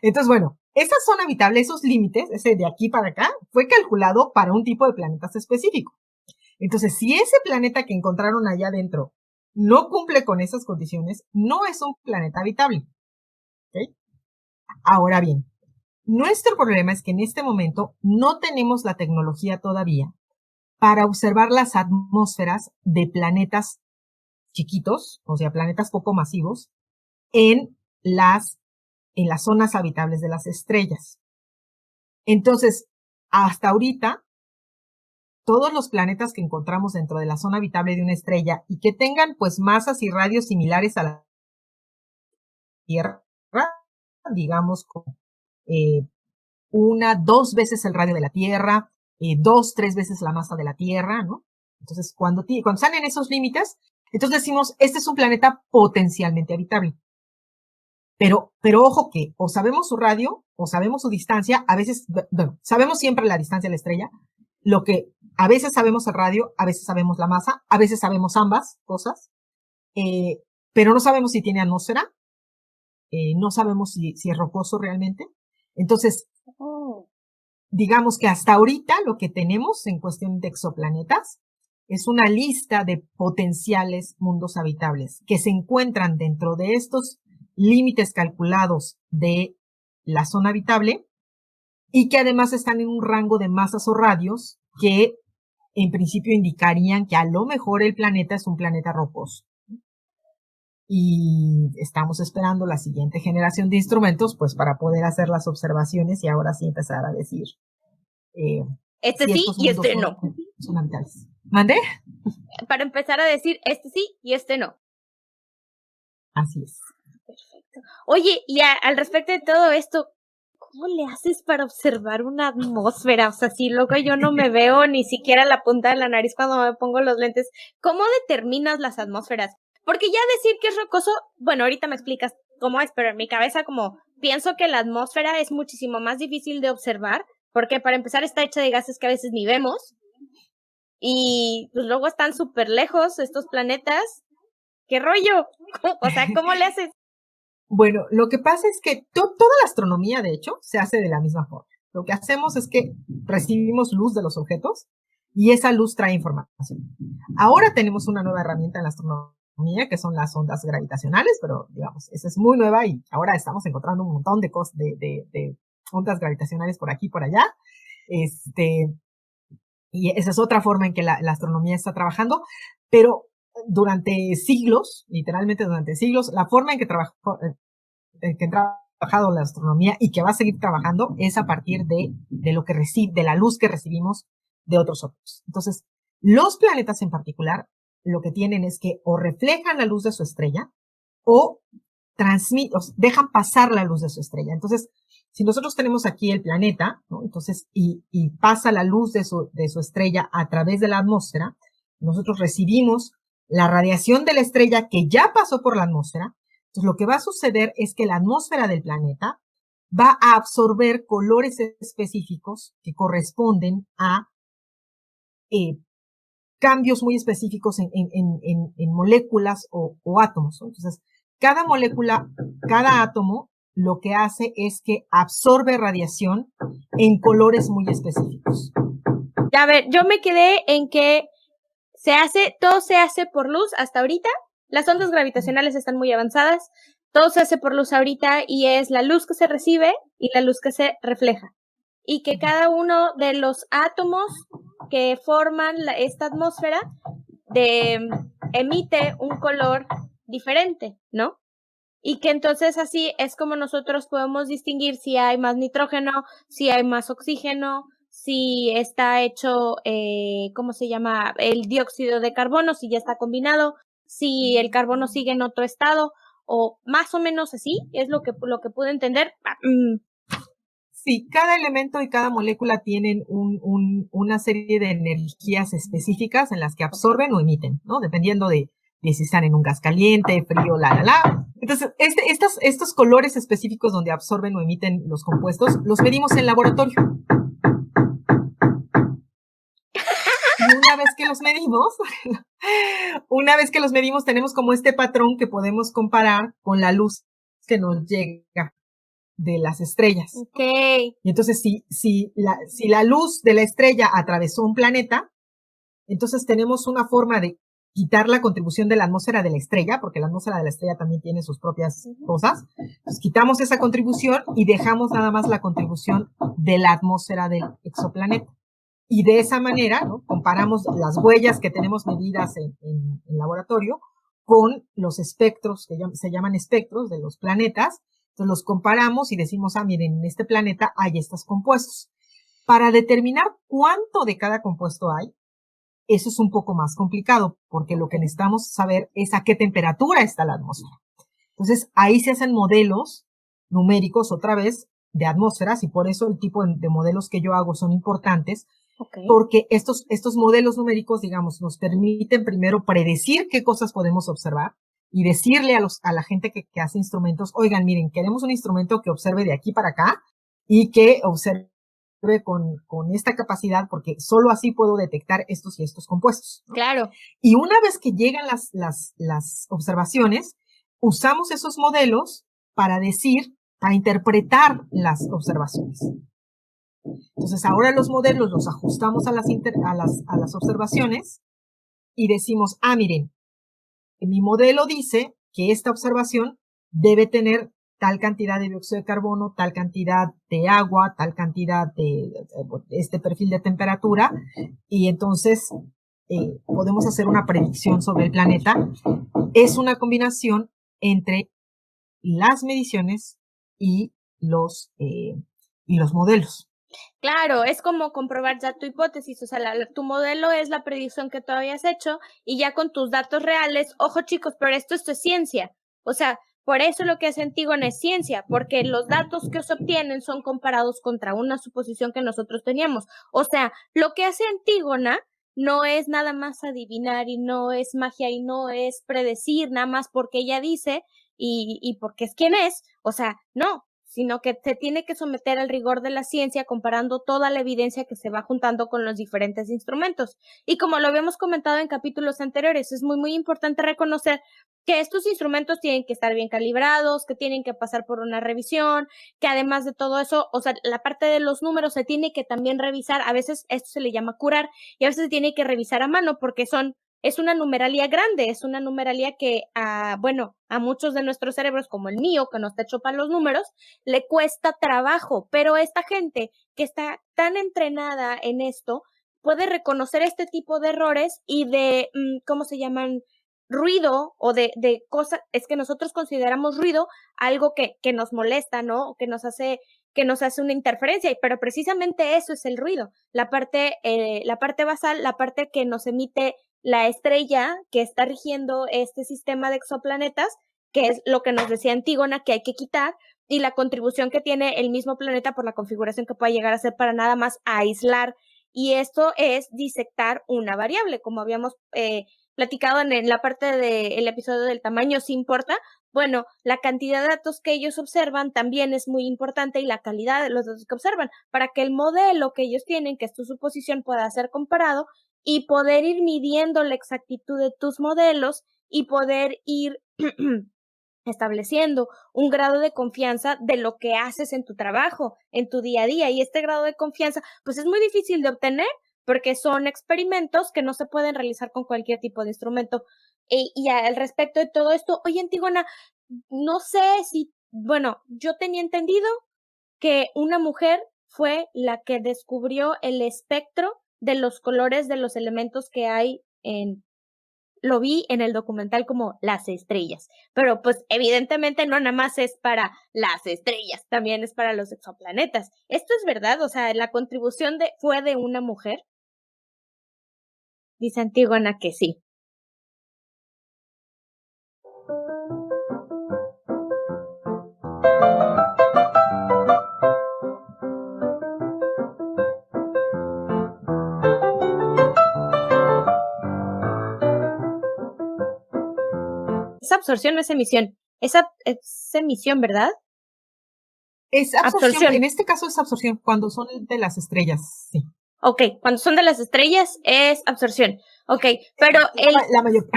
Entonces, bueno, esa zona habitable, esos límites, ese de aquí para acá, fue calculado para un tipo de planetas específico. Entonces, si ese planeta que encontraron allá adentro no cumple con esas condiciones, no es un planeta habitable. ¿Okay? Ahora bien, nuestro problema es que en este momento no tenemos la tecnología todavía para observar las atmósferas de planetas chiquitos, o sea, planetas poco masivos, en las zonas habitables de las estrellas. Entonces, hasta ahorita, todos los planetas que encontramos dentro de la zona habitable de una estrella y que tengan pues masas y radios similares a la Tierra, digamos, dos veces el radio de la Tierra, 3 veces la masa de la Tierra, ¿no? Entonces, cuando están en esos límites, entonces decimos, este es un planeta potencialmente habitable. Pero ojo que o sabemos su radio o sabemos su distancia, a veces, bueno, sabemos siempre la distancia de la estrella, lo que a veces sabemos el radio, a veces sabemos la masa, a veces sabemos ambas cosas, pero no sabemos si tiene atmósfera, no sabemos si es rocoso realmente. Entonces, digamos que hasta ahorita lo que tenemos en cuestión de exoplanetas es una lista de potenciales mundos habitables que se encuentran dentro de estos límites calculados de la zona habitable y que además están en un rango de masas o radios que en principio indicarían que a lo mejor el planeta es un planeta rocoso. Y estamos esperando la siguiente generación de instrumentos pues para poder hacer las observaciones y ahora sí empezar a decir este sí y este no. Son habitables. ¿Mande? Para empezar a decir este sí y este no. Así es. Perfecto. Oye, y al respecto de todo esto, ¿cómo le haces para observar una atmósfera? O sea, si luego yo no me veo ni siquiera la punta de la nariz cuando me pongo los lentes, ¿cómo determinas las atmósferas? Porque ya decir que es rocoso, bueno, ahorita me explicas cómo es, pero en mi cabeza como pienso que la atmósfera es muchísimo más difícil de observar, porque para empezar está hecha de gases que a veces ni vemos, y pues luego están súper lejos estos planetas. ¿Qué rollo? O sea, ¿cómo le haces? Bueno, lo que pasa es que toda la astronomía, de hecho, se hace de la misma forma. Lo que hacemos es que recibimos luz de los objetos y esa luz trae información. Ahora tenemos una nueva herramienta en la astronomía que son las ondas gravitacionales, pero digamos, esa es muy nueva y ahora estamos encontrando un montón de ondas gravitacionales por aquí y por allá. Y esa es otra forma en que la astronomía está trabajando, pero durante siglos, literalmente durante siglos, la forma en que ha trabajado la astronomía y que va a seguir trabajando es a partir de lo que de la luz que recibimos de otros objetos. Entonces, los planetas en particular, lo que tienen es que o reflejan la luz de su estrella o dejan pasar la luz de su estrella. Entonces, si nosotros tenemos aquí el planeta, ¿no? Entonces, y pasa la luz de su estrella a través de la atmósfera, nosotros recibimos la radiación de la estrella que ya pasó por la atmósfera. Entonces, lo que va a suceder es que la atmósfera del planeta va a absorber colores específicos que corresponden a cambios muy específicos en moléculas o átomos, ¿no? Entonces, cada molécula, cada átomo, lo que hace es que absorbe radiación en colores muy específicos. A ver, yo me quedé en que todo se hace por luz hasta ahorita. Las ondas gravitacionales están muy avanzadas. Todo se hace por luz ahorita y es la luz que se recibe y la luz que se refleja. Y que cada uno de los átomos que forman esta atmósfera emite un color diferente, ¿no? Y que entonces así es como nosotros podemos distinguir si hay más nitrógeno, si hay más oxígeno, si está hecho, ¿cómo se llama? El dióxido de carbono, si ya está combinado, si el carbono sigue en otro estado, o más o menos así, es lo que pude entender. Sí, cada elemento y cada molécula tienen una serie de energías específicas en las que absorben o emiten, ¿no? Dependiendo de si están en un gas caliente, frío, la. Entonces, estos colores específicos donde absorben o emiten los compuestos, los medimos en laboratorio. Y una vez que los medimos, tenemos como este patrón que podemos comparar con la luz que nos llega de las estrellas. Okay. Y entonces, si la luz de la estrella atravesó un planeta, entonces tenemos una forma de quitar la contribución de la atmósfera de la estrella, porque la atmósfera de la estrella también tiene sus propias cosas. Entonces, quitamos esa contribución y dejamos nada más la contribución de la atmósfera del exoplaneta. Y de esa manera, ¿no?, comparamos las huellas que tenemos medidas en laboratorio con los espectros, que se llaman espectros de los planetas. Entonces los comparamos y decimos, miren, en este planeta hay estos compuestos. Para determinar cuánto de cada compuesto hay, eso es un poco más complicado, porque lo que necesitamos saber es a qué temperatura está la atmósfera. Entonces ahí se hacen modelos numéricos, otra vez, de atmósferas, y por eso el tipo de modelos que yo hago son importantes, porque estos modelos numéricos, digamos, nos permiten primero predecir qué cosas podemos observar y decirle a la gente que hace instrumentos, oigan, miren, queremos un instrumento que observe de aquí para acá y que observe con esta capacidad, porque solo así puedo detectar estos y estos compuestos, ¿no? Claro. Y una vez que llegan las observaciones, usamos esos modelos para interpretar las observaciones. Entonces ahora los modelos los ajustamos a las observaciones y decimos, miren, mi modelo dice que esta observación debe tener tal cantidad de dióxido de carbono, tal cantidad de agua, tal cantidad de este perfil de temperatura, y entonces podemos hacer una predicción sobre el planeta. Es una combinación entre las mediciones y los modelos. Claro, es como comprobar ya tu hipótesis, o sea, tu modelo es la predicción que tú habías hecho y ya con tus datos reales, ojo chicos, pero esto es ciencia, o sea, por eso lo que hace Antígona es ciencia, porque los datos que se obtienen son comparados contra una suposición que nosotros teníamos, o sea, lo que hace Antígona no es nada más adivinar y no es magia y no es predecir nada más porque ella dice y porque es quien es, o sea, no, sino que se tiene que someter al rigor de la ciencia comparando toda la evidencia que se va juntando con los diferentes instrumentos. Y como lo habíamos comentado en capítulos anteriores, es muy, muy importante reconocer que estos instrumentos tienen que estar bien calibrados, que tienen que pasar por una revisión, que además de todo eso, o sea, la parte de los números se tiene que también revisar, a veces esto se le llama curar, y a veces se tiene que revisar a mano porque es una numeralia grande, es una numeralia que, a muchos de nuestros cerebros, como el mío, que no está hecho para los números, le cuesta trabajo, pero esta gente que está tan entrenada en esto puede reconocer este tipo de errores y de, ¿cómo se llaman? Ruido o de cosas, es que nosotros consideramos ruido algo que nos molesta, ¿no? O que nos hace una interferencia, pero precisamente eso es el ruido, la parte basal, la parte que nos emite la estrella que está rigiendo este sistema de exoplanetas, que es lo que nos decía Antígona que hay que quitar, y la contribución que tiene el mismo planeta por la configuración que puede llegar a ser para nada más aislar. Y esto es disectar una variable, como habíamos platicado en la parte del episodio del tamaño, ¿sí importa? Bueno, la cantidad de datos que ellos observan también es muy importante y la calidad de los datos que observan para que el modelo que ellos tienen, que es tu suposición, pueda ser comparado y poder ir midiendo la exactitud de tus modelos y poder ir estableciendo un grado de confianza de lo que haces en tu trabajo, en tu día a día. Y este grado de confianza, pues es muy difícil de obtener porque son experimentos que no se pueden realizar con cualquier tipo de instrumento. Y al respecto de todo esto, oye, Antígona, no sé si, bueno, yo tenía entendido que una mujer fue la que descubrió el espectro de los colores de los elementos que hay en lo vi en el documental como las estrellas, pero pues evidentemente no nada más es para las estrellas, también es para los exoplanetas. ¿Esto es verdad? O sea, ¿la contribución fue de una mujer? Dice Antígona que sí. Es absorción, no es emisión. Es emisión, ¿verdad? Es absorción. En este caso es absorción cuando son de las estrellas, sí. Ok, cuando son de las estrellas es absorción. Ok, pero la mayor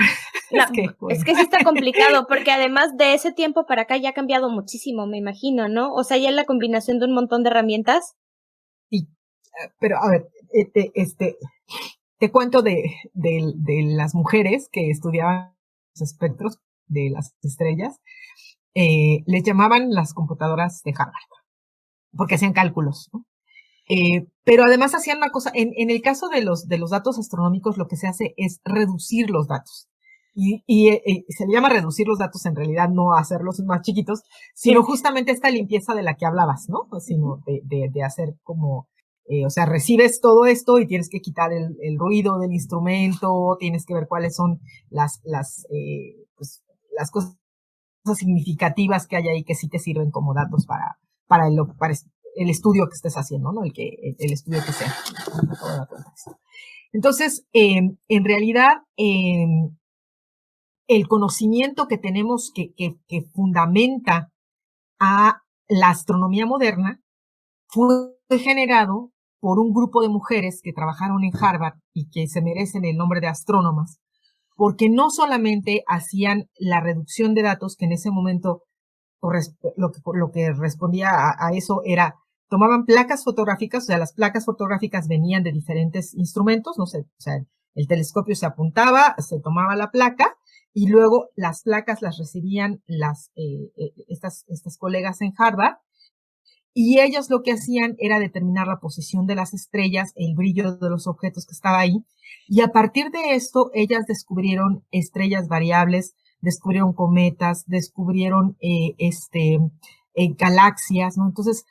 es que sí está complicado, porque además de ese tiempo para acá ya ha cambiado muchísimo, me imagino, ¿no? O sea, ya es la combinación de un montón de herramientas. Sí, pero a ver, te cuento de las mujeres que estudiaban los espectros de las estrellas. Les llamaban las computadoras de Harvard, porque hacían cálculos, ¿no? Pero además hacían una cosa, en el caso de los datos astronómicos, lo que se hace es reducir los datos. Y se le llama reducir los datos, en realidad no hacerlos más chiquitos, sino justamente esta limpieza de la que hablabas, ¿no? Sino de hacer como, o sea, recibes todo esto y tienes que quitar el ruido del instrumento, tienes que ver cuáles son pues, las cosas significativas que hay ahí que sí te sirven como datos para el estudio que estés haciendo, ¿no? El estudio que sea. Entonces, en realidad, el conocimiento que tenemos que fundamenta a la astronomía moderna fue generado por un grupo de mujeres que trabajaron en Harvard y que se merecen el nombre de astrónomas, porque no solamente hacían la reducción de datos, que en ese momento lo que respondía a eso era, tomaban placas fotográficas, o sea, las placas fotográficas venían de diferentes instrumentos, no sé, o sea, el telescopio se apuntaba, se tomaba la placa, y luego las placas las recibían estas colegas en Harvard, y ellos lo que hacían era determinar la posición de las estrellas, el brillo de los objetos que estaba ahí, y a partir de esto ellas descubrieron estrellas variables, descubrieron cometas, descubrieron galaxias, ¿no? Entonces,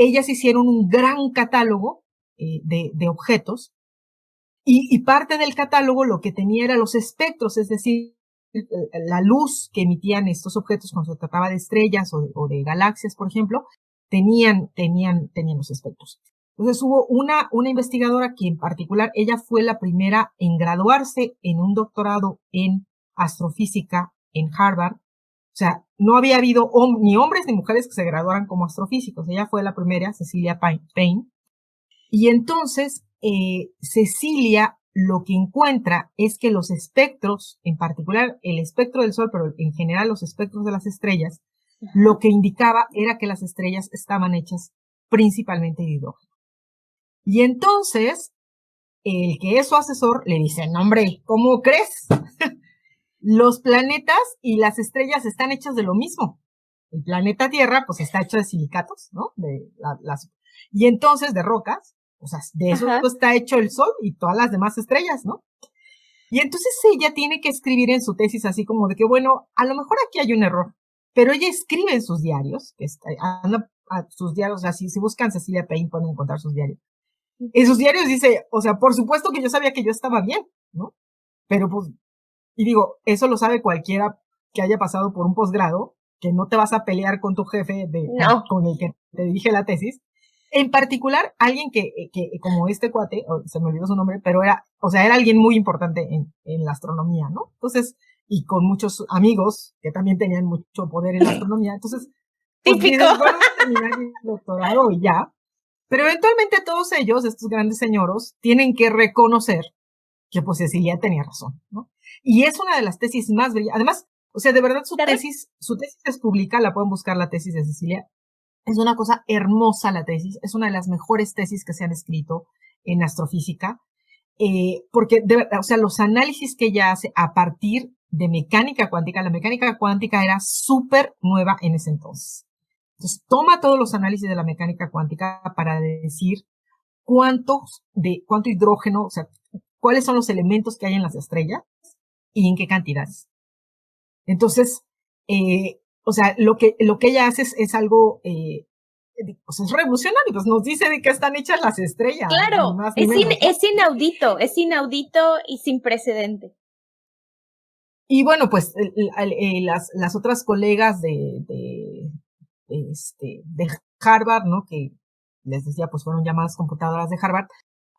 ellas hicieron un gran catálogo de objetos, y parte del catálogo lo que tenía era los espectros, es decir, la luz que emitían estos objetos cuando se trataba de estrellas o de galaxias, por ejemplo, tenían los espectros. Entonces hubo una investigadora que en particular, ella fue la primera en graduarse en un doctorado en astrofísica en Harvard. O sea, no había habido ni hombres ni mujeres que se graduaran como astrofísicos. Ella fue la primera, Cecilia Payne. Y entonces, Cecilia lo que encuentra es que los espectros, en particular el espectro del Sol, pero en general los espectros de las estrellas, lo que indicaba era que las estrellas estaban hechas principalmente de hidrógeno. Y entonces, el que es su asesor le dice, no hombre, ¿cómo crees? Los planetas y las estrellas están hechas de lo mismo. El planeta Tierra, pues está hecho de silicatos, ¿no? Y entonces de rocas, o sea, de eso está hecho el Sol y todas las demás estrellas, ¿no? Y entonces ella tiene que escribir en su tesis así como de que, bueno, a lo mejor aquí hay un error, pero ella escribe en sus diarios, sus diarios, así, si buscan Cecilia Payne pueden encontrar sus diarios. En sus diarios dice, o sea, por supuesto que yo sabía que yo estaba bien, ¿no? Pero pues, y digo, eso lo sabe cualquiera que haya pasado por un posgrado, que no te vas a pelear con tu jefe con el que te dirige la tesis. En particular, alguien que como este cuate, se me olvidó su nombre, pero era alguien muy importante en la astronomía, ¿no? Entonces, y con muchos amigos que también tenían mucho poder en la astronomía. Entonces, pues dices, bueno, terminar el doctorado y ya. Pero eventualmente todos ellos, estos grandes señoros, tienen que reconocer que pues Cecilia tenía razón, ¿no? Y es una de las tesis más brillantes. Además, o sea, de verdad su tesis es pública, la pueden buscar, la tesis de Cecilia. Es una cosa hermosa la tesis, es una de las mejores tesis que se han escrito en astrofísica, porque, o sea, los análisis que ella hace a partir de mecánica cuántica, la mecánica cuántica era súper nueva en ese entonces. Entonces, toma todos los análisis de la mecánica cuántica para decir cuánto hidrógeno, o sea, cuáles son los elementos que hay en las estrellas, y en qué cantidades. Entonces, o sea, lo que ella hace es algo, pues es revolucionario, pues nos dice de qué están hechas las estrellas. Claro, Ni más ni menos, ¿no? es inaudito y sin precedente. Y bueno, pues las otras colegas de Harvard, ¿no? Que les decía, pues fueron llamadas computadoras de Harvard,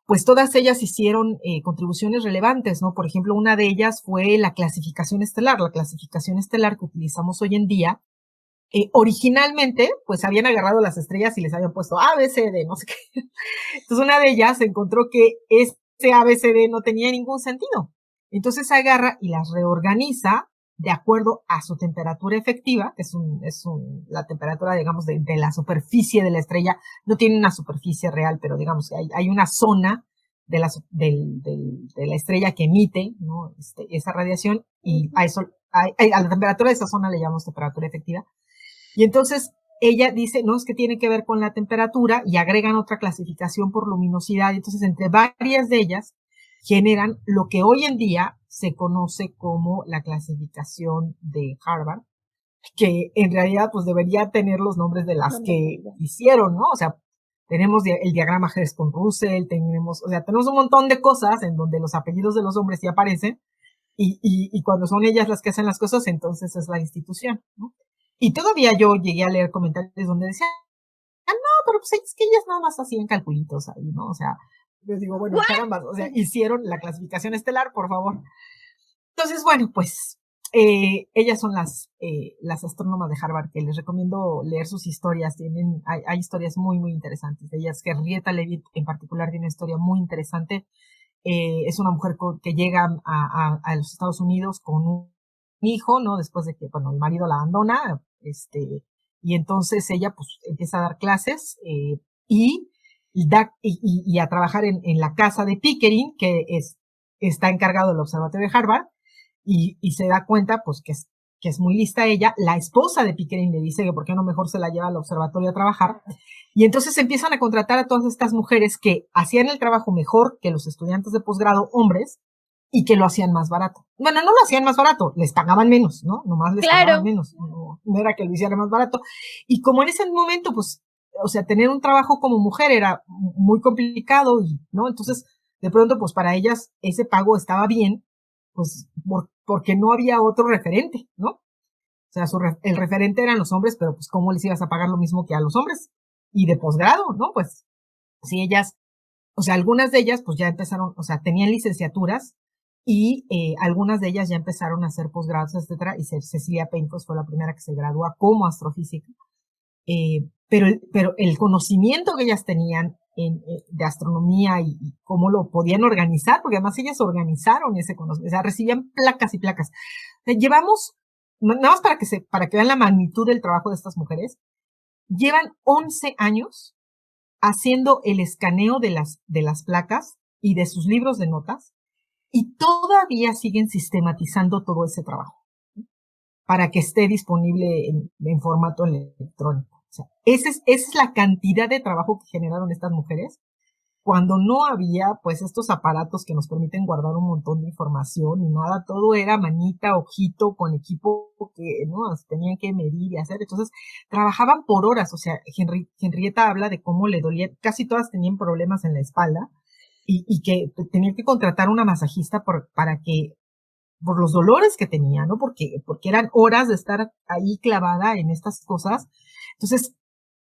pues todas ellas hicieron contribuciones relevantes, ¿no? Por ejemplo, una de ellas fue la clasificación estelar. La clasificación estelar que utilizamos hoy en día, originalmente, pues habían agarrado las estrellas y les habían puesto A, B, C, D, no sé qué. Entonces una de ellas encontró que ese A, B, C, D no tenía ningún sentido. Entonces agarra y las reorganiza de acuerdo a su temperatura efectiva, que es la temperatura, digamos, de la superficie de la estrella. No tiene una superficie real, pero digamos que hay una zona de la estrella que emite, ¿no? Esa radiación, y a eso, a la temperatura de esa zona le llamamos temperatura efectiva. Y entonces ella dice, no, es que tiene que ver con la temperatura, y agregan otra clasificación por luminosidad. Y entonces entre varias de ellas generan lo que hoy en día se conoce como la clasificación de Harvard, que en realidad pues debería tener los nombres de las que hicieron, ¿no? O sea, tenemos el diagrama Hurston-Russell, tenemos un montón de cosas en donde los apellidos de los hombres sí aparecen, y cuando son ellas las que hacen las cosas, entonces es la institución, ¿no? Y todavía yo llegué a leer comentarios donde decían, no, pero pues es que ellas nada más hacían calculitos ahí, ¿no? O sea, yo digo, bueno, caramba, o sea, hicieron la clasificación estelar, por favor. Entonces, bueno, pues ellas son las astrónomas de Harvard, que les recomiendo leer sus historias. Hay historias muy, muy interesantes de ellas. Henrietta Leavitt en particular tiene una historia muy interesante. Es una mujer que llega a los Estados Unidos con un hijo, ¿no? Después de que, bueno, el marido la abandona, y entonces ella pues empieza a dar clases, y a trabajar en la casa de Pickering, que está encargado del observatorio de Harvard, y se da cuenta pues que es muy lista ella. La esposa de Pickering le dice que por qué no mejor se la lleva al observatorio a trabajar, y entonces empiezan a contratar a todas estas mujeres que hacían el trabajo mejor que los estudiantes de posgrado hombres, y que lo hacían más barato. Bueno, no lo hacían más barato, les pagaban menos, ¿no? Nomás les pagaban menos, no era que lo hiciera más barato. Y como en ese momento, pues, o sea, tener un trabajo como mujer era muy complicado, ¿no? Entonces, de pronto, pues para ellas ese pago estaba bien, pues porque no había otro referente, ¿no? O sea, el referente eran los hombres, pero pues ¿cómo les ibas a pagar lo mismo que a los hombres? Y de posgrado, ¿no? Pues, si ellas, o sea, algunas de ellas pues ya empezaron, o sea, tenían licenciaturas, y algunas de ellas ya empezaron a hacer posgrados, etcétera, y Cecilia Payne pues fue la primera que se gradúa como astrofísica. Pero el conocimiento que ellas tenían de astronomía, y cómo lo podían organizar, porque además ellas organizaron ese conocimiento, o sea, recibían placas y placas. O sea, llevamos, nada más para que vean la magnitud del trabajo de estas mujeres, llevan 11 años haciendo el escaneo de las placas y de sus libros de notas, y todavía siguen sistematizando todo ese trabajo para que esté disponible en formato electrónico. O sea, esa es la cantidad de trabajo que generaron estas mujeres cuando no había pues estos aparatos que nos permiten guardar un montón de información ni nada. Todo era manita, ojito, con equipo que no tenían que medir y hacer. Entonces trabajaban por horas. O sea, Henrietta habla de cómo le dolía, casi todas tenían problemas en la espalda, y que tenían que contratar una masajista para que, por los dolores que tenía, ¿no? Porque eran horas de estar ahí clavada en estas cosas. Entonces,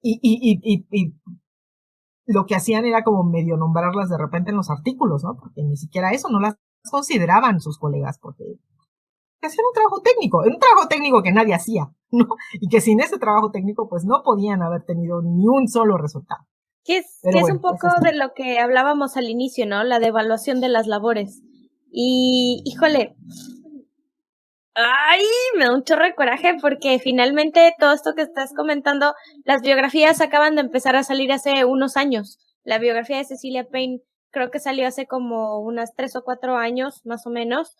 y lo que hacían era como medio nombrarlas de repente en los artículos, ¿no? Porque ni siquiera eso no las consideraban sus colegas, porque hacían un trabajo técnico que nadie hacía, ¿no? Y que sin ese trabajo técnico, pues no podían haber tenido ni un solo resultado. Que es un poco de lo que hablábamos al inicio, ¿no? La devaluación de las labores. Y, híjole, ay, me da un chorro de coraje porque finalmente todo esto que estás comentando, las biografías acaban de empezar a salir hace unos años. La biografía de Cecilia Payne creo que salió hace como unas 3 o 4 años, más o menos.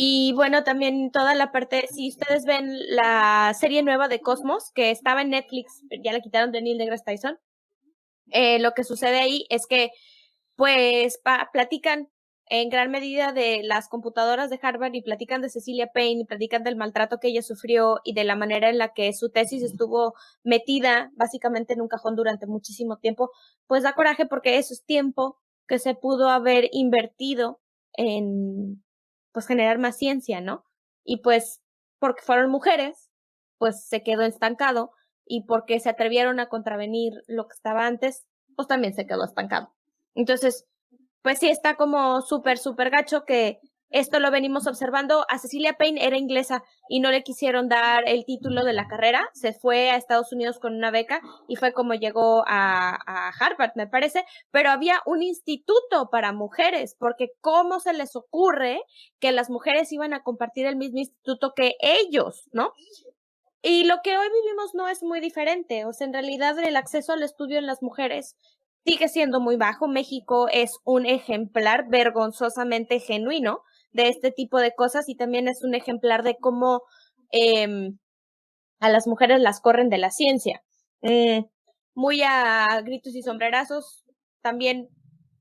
Y bueno, también toda la parte, si ustedes ven la serie nueva de Cosmos, que estaba en Netflix, ya la quitaron, de Neil deGrasse Tyson, lo que sucede ahí es que pues platican en gran medida de las computadoras de Harvard y platican de Cecilia Payne y platican del maltrato que ella sufrió y de la manera en la que su tesis estuvo metida básicamente en un cajón durante muchísimo tiempo, pues da coraje porque eso es tiempo que se pudo haber invertido en, pues, generar más ciencia, ¿no? Y pues, porque fueron mujeres, pues se quedó estancado, y porque se atrevieron a contravenir lo que estaba antes, pues también se quedó estancado. Entonces, pues sí está como súper gacho que esto lo venimos observando. A Cecilia Payne era inglesa y no le quisieron dar el título de la carrera, se fue a Estados Unidos con una beca y fue como llegó a Harvard, me parece, pero había un instituto para mujeres, porque ¿cómo se les ocurre que las mujeres iban a compartir el mismo instituto que ellos, ¿no? Y lo que hoy vivimos no es muy diferente, o sea, en realidad el acceso al estudio en las mujeres sigue siendo muy bajo. México es un ejemplar vergonzosamente genuino de este tipo de cosas y también es un ejemplar de cómo a las mujeres las corren de la ciencia. Muy a gritos y sombrerazos, también,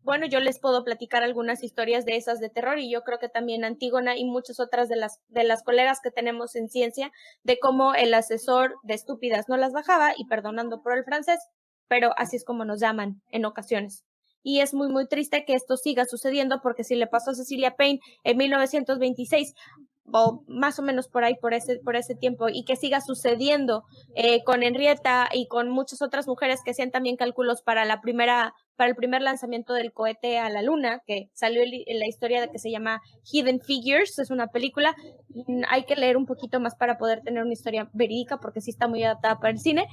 bueno, yo les puedo platicar algunas historias de esas de terror y yo creo que también Antígona y muchas otras de las colegas que tenemos en ciencia, de cómo el asesor de estúpidas no las bajaba, y perdonando por el francés, pero así es como nos llaman en ocasiones. Y es muy triste que esto siga sucediendo, porque si le pasó a Cecilia Payne en 1926, o más o menos por ahí, por ese tiempo, y que siga sucediendo con Henrietta y con muchas otras mujeres que hacían también cálculos para el primer lanzamiento del cohete a la luna, que salió en la historia de que se llama Hidden Figures, es una película. Hay que leer un poquito más para poder tener una historia verídica, porque sí está muy adaptada para el cine,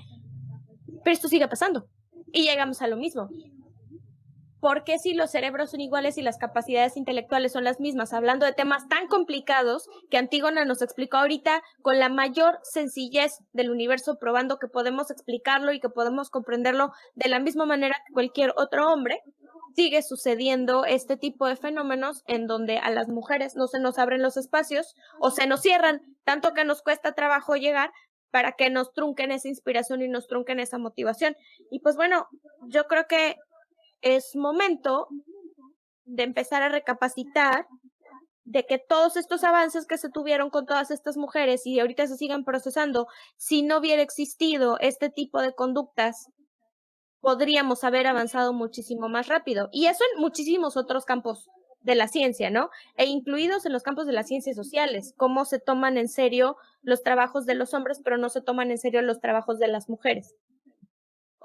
pero esto sigue pasando y llegamos a lo mismo. ¿Por qué si los cerebros son iguales y las capacidades intelectuales son las mismas? Hablando de temas tan complicados que Antígona nos explicó ahorita con la mayor sencillez del universo, probando que podemos explicarlo y que podemos comprenderlo de la misma manera que cualquier otro hombre, sigue sucediendo este tipo de fenómenos en donde a las mujeres no se nos abren los espacios o se nos cierran, tanto que nos cuesta trabajo llegar, para que nos trunquen esa inspiración y nos trunquen esa motivación. Y pues bueno, yo creo que es momento de empezar a recapacitar de que todos estos avances que se tuvieron con todas estas mujeres y ahorita se sigan procesando, si no hubiera existido este tipo de conductas, podríamos haber avanzado muchísimo más rápido. Y eso en muchísimos otros campos de la ciencia, ¿no? E incluidos en los campos de las ciencias sociales, cómo se toman en serio los trabajos de los hombres, pero no se toman en serio los trabajos de las mujeres.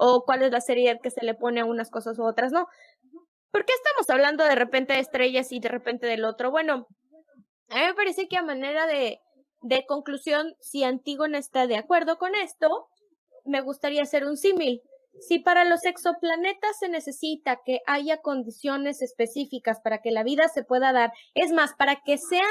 O cuál es la seriedad que se le pone a unas cosas u otras, no. ¿Por qué estamos hablando de repente de estrellas y de repente del otro? Bueno, a mí me parece que a manera de conclusión, si Antígona está de acuerdo con esto, me gustaría hacer un símil. Si para los exoplanetas se necesita que haya condiciones específicas para que la vida se pueda dar, es más, para que sean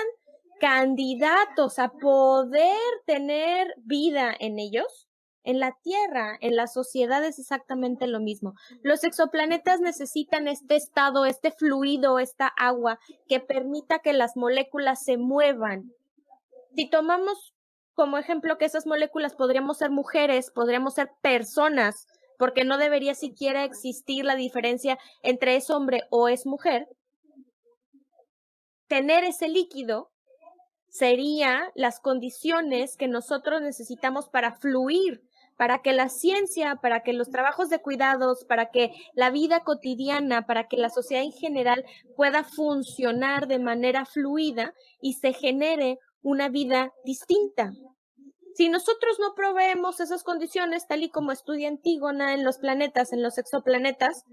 candidatos a poder tener vida en ellos, en la Tierra, en la sociedad es exactamente lo mismo. Los exoplanetas necesitan este estado, este fluido, esta agua que permita que las moléculas se muevan. Si tomamos como ejemplo que esas moléculas podríamos ser mujeres, podríamos ser personas, porque no debería siquiera existir la diferencia entre es hombre o es mujer, tener ese líquido sería las condiciones que nosotros necesitamos para fluir, para que la ciencia, para que los trabajos de cuidados, para que la vida cotidiana, para que la sociedad en general pueda funcionar de manera fluida y se genere una vida distinta. Si nosotros no proveemos esas condiciones, tal y como estudia Antígona en los planetas, en los exoplanetas,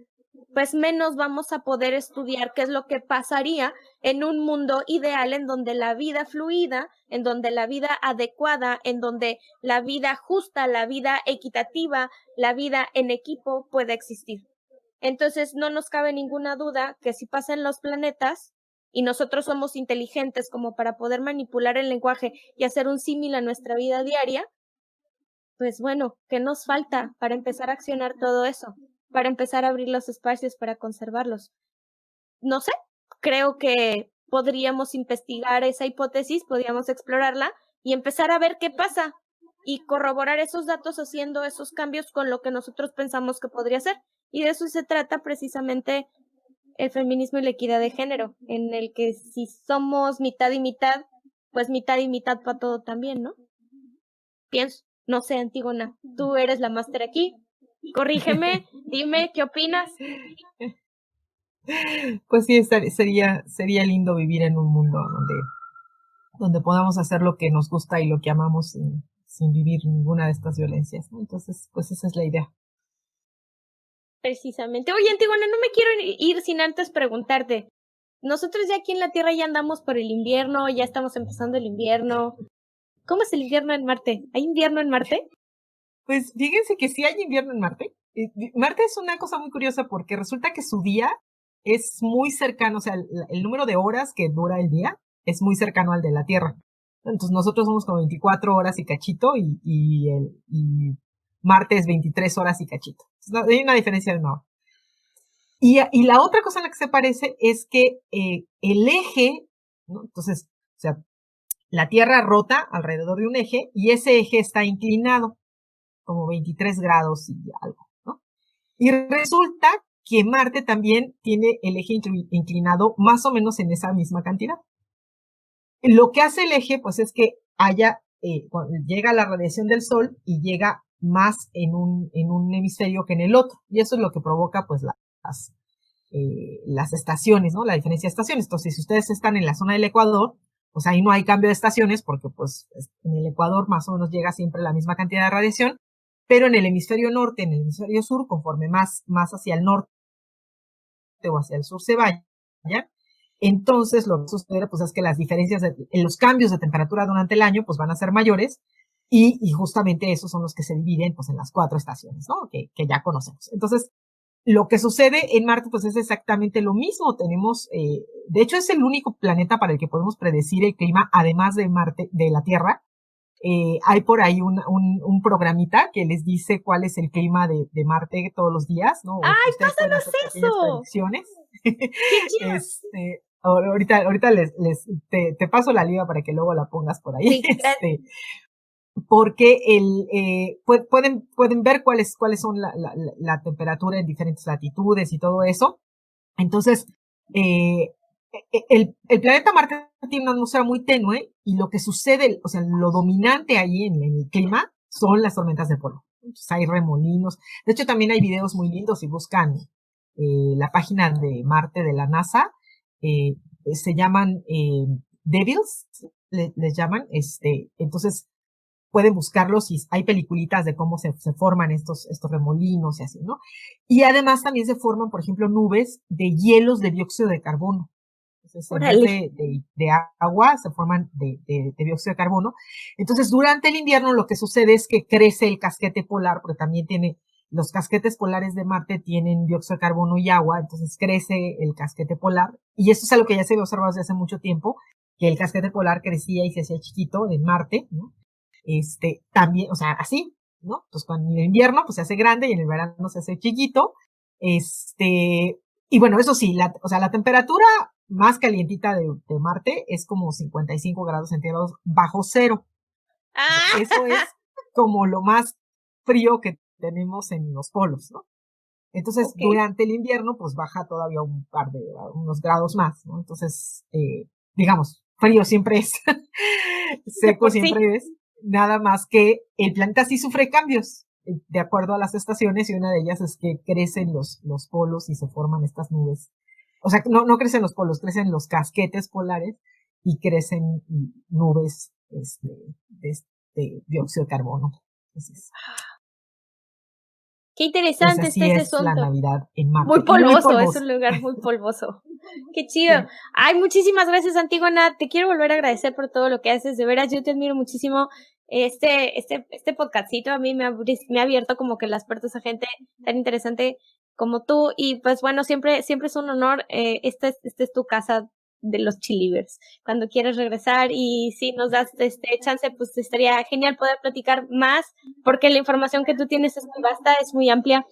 pues menos vamos a poder estudiar qué es lo que pasaría en un mundo ideal en donde la vida fluida, en donde la vida adecuada, en donde la vida justa, la vida equitativa, la vida en equipo pueda existir. Entonces, no nos cabe ninguna duda que si pasa en los planetas y nosotros somos inteligentes como para poder manipular el lenguaje y hacer un símil a nuestra vida diaria, pues bueno, ¿qué nos falta para empezar a accionar todo eso? Para empezar a abrir los espacios para conservarlos. No sé, creo que podríamos investigar esa hipótesis, podríamos explorarla y empezar a ver qué pasa y corroborar esos datos haciendo esos cambios con lo que nosotros pensamos que podría ser. Y de eso se trata precisamente el feminismo y la equidad de género, en el que si somos mitad y mitad, pues mitad y mitad para todo también, ¿no? Pienso, no sé, Antígona, tú eres la máster aquí, corrígeme, dime, ¿qué opinas? Pues sí, sería lindo vivir en un mundo donde podamos hacer lo que nos gusta y lo que amamos sin vivir ninguna de estas violencias, ¿no? Entonces, pues esa es la idea. Precisamente. Oye, Antígona, no me quiero ir sin antes preguntarte. Nosotros ya aquí en la Tierra ya andamos por el invierno, ya estamos empezando el invierno. ¿Cómo es el invierno en Marte? ¿Hay invierno en Marte? Pues fíjense que sí hay invierno en Marte. Marte es una cosa muy curiosa porque resulta que su día es muy cercano, o sea, el número de horas que dura el día es muy cercano al de la Tierra. Entonces nosotros somos como 24 horas y cachito y Marte es 23 horas y cachito. Entonces, hay una diferencia de una hora. Y la otra cosa en la que se parece es que el eje, ¿no? Entonces, o sea, la Tierra rota alrededor de un eje y ese eje está inclinado, como 23 grados y algo, ¿no? Y resulta que Marte también tiene el eje inclinado más o menos en esa misma cantidad. Lo que hace el eje, pues es que cuando llega la radiación del Sol y llega más en un hemisferio que en el otro. Y eso es lo que provoca, pues, las estaciones, ¿no? La diferencia de estaciones. Entonces, si ustedes están en la zona del Ecuador, pues ahí no hay cambio de estaciones porque, pues, en el Ecuador más o menos llega siempre la misma cantidad de radiación, pero en el hemisferio norte, en el hemisferio sur, conforme más hacia el norte o hacia el sur se vaya, entonces lo que sucede pues es que las diferencias, los cambios de temperatura durante el año pues van a ser mayores y justamente esos son los que se dividen pues en las 4 estaciones, ¿no? Que ya conocemos. Entonces, lo que sucede en Marte pues es exactamente lo mismo. Tenemos, de hecho es el único planeta para el que podemos predecir el clima, además de Marte, de la Tierra. Hay por ahí un programita que les dice cuál es el clima de Marte todos los días, ¿no? ¡Ay, Ustedes pueden pásanos hacer pequeñas eso! predicciones. ¡Qué chido! Ahorita te paso la liga para que luego la pongas por ahí. Sí, gracias. Porque pueden ver cuáles son la temperatura en diferentes latitudes y todo eso. Entonces, el planeta Marte tiene una atmósfera muy tenue y lo que sucede, o sea, lo dominante ahí en el clima son las tormentas de polvo. Entonces, hay remolinos. De hecho, también hay videos muy lindos si buscan la página de Marte de la NASA. Se llaman Devils, les llaman. Entonces, pueden buscarlos y hay peliculitas de cómo se forman estos remolinos y así, ¿no? Y además también se forman, por ejemplo, nubes de hielos de dióxido de carbono. Entonces, en vez de agua, se forman de dióxido de carbono. Entonces, durante el invierno lo que sucede es que crece el casquete polar, porque también los casquetes polares de Marte tienen dióxido de carbono y agua, entonces crece el casquete polar. Y eso es algo que ya se había observado desde hace mucho tiempo, que el casquete polar crecía y se hacía chiquito de Marte, ¿no? También, o sea, así, ¿no? Entonces, cuando en el invierno, pues se hace grande y en el verano se hace chiquito. Y bueno, eso sí, o sea, la temperatura más calientita de Marte es como 55 grados centígrados bajo cero. ¡Ah! Eso es como lo más frío que tenemos en los polos, ¿no? Entonces, Okay. durante el invierno, pues baja todavía unos grados más, ¿no? Entonces, digamos, frío siempre es, seco siempre es, nada más que el planeta sí sufre cambios de acuerdo a las estaciones y una de ellas es que crecen los polos y se forman estas nubes. O sea, no crecen los polos, crecen los casquetes polares y crecen nubes de dióxido de carbono. Entonces, Qué pues interesante está así ese es la asunto. Navidad en Marte. Muy Y muy polvoso, es polvoso. un lugar muy polvoso. Qué chido. Sí. Ay, muchísimas gracias, Antígona. Te quiero volver a agradecer por todo lo que haces. De veras, yo te admiro muchísimo. Este podcastito a mí me ha abierto como que las puertas a gente tan interesante como tú. Y pues bueno, siempre es un honor. Esta es tu casa de los Chilivers. Cuando quieras regresar y si nos das chance, pues estaría genial poder platicar más, porque la información que tú tienes es muy vasta, es muy amplia.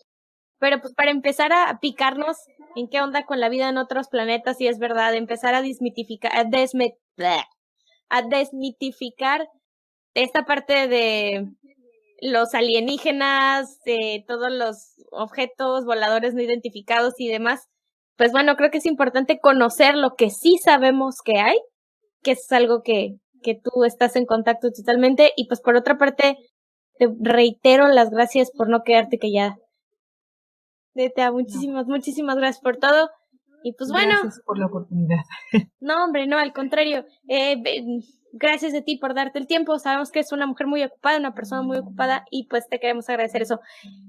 Pero pues para empezar a picarnos en qué onda con la vida en otros planetas, si es verdad, empezar a desmitificar esta parte de los alienígenas, de todos los objetos voladores no identificados y demás, pues bueno, creo que es importante conocer lo que sí sabemos que hay, que es algo que tú estás en contacto totalmente. Y pues por otra parte, te reitero las gracias por no quedarte callada. Neta, muchísimas gracias por todo. Y pues bueno. Gracias por la oportunidad. No, hombre, no, al contrario. Gracias a ti por darte el tiempo. Sabemos que es una mujer muy ocupada, una persona muy ocupada, y pues te queremos agradecer eso.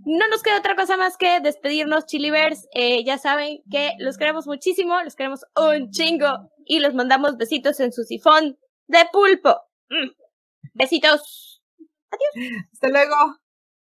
No nos queda otra cosa más que despedirnos, Chilivers. Ya saben que los queremos muchísimo, los queremos un chingo, y los mandamos besitos en su sifón de pulpo. Besitos. Adiós. Hasta luego.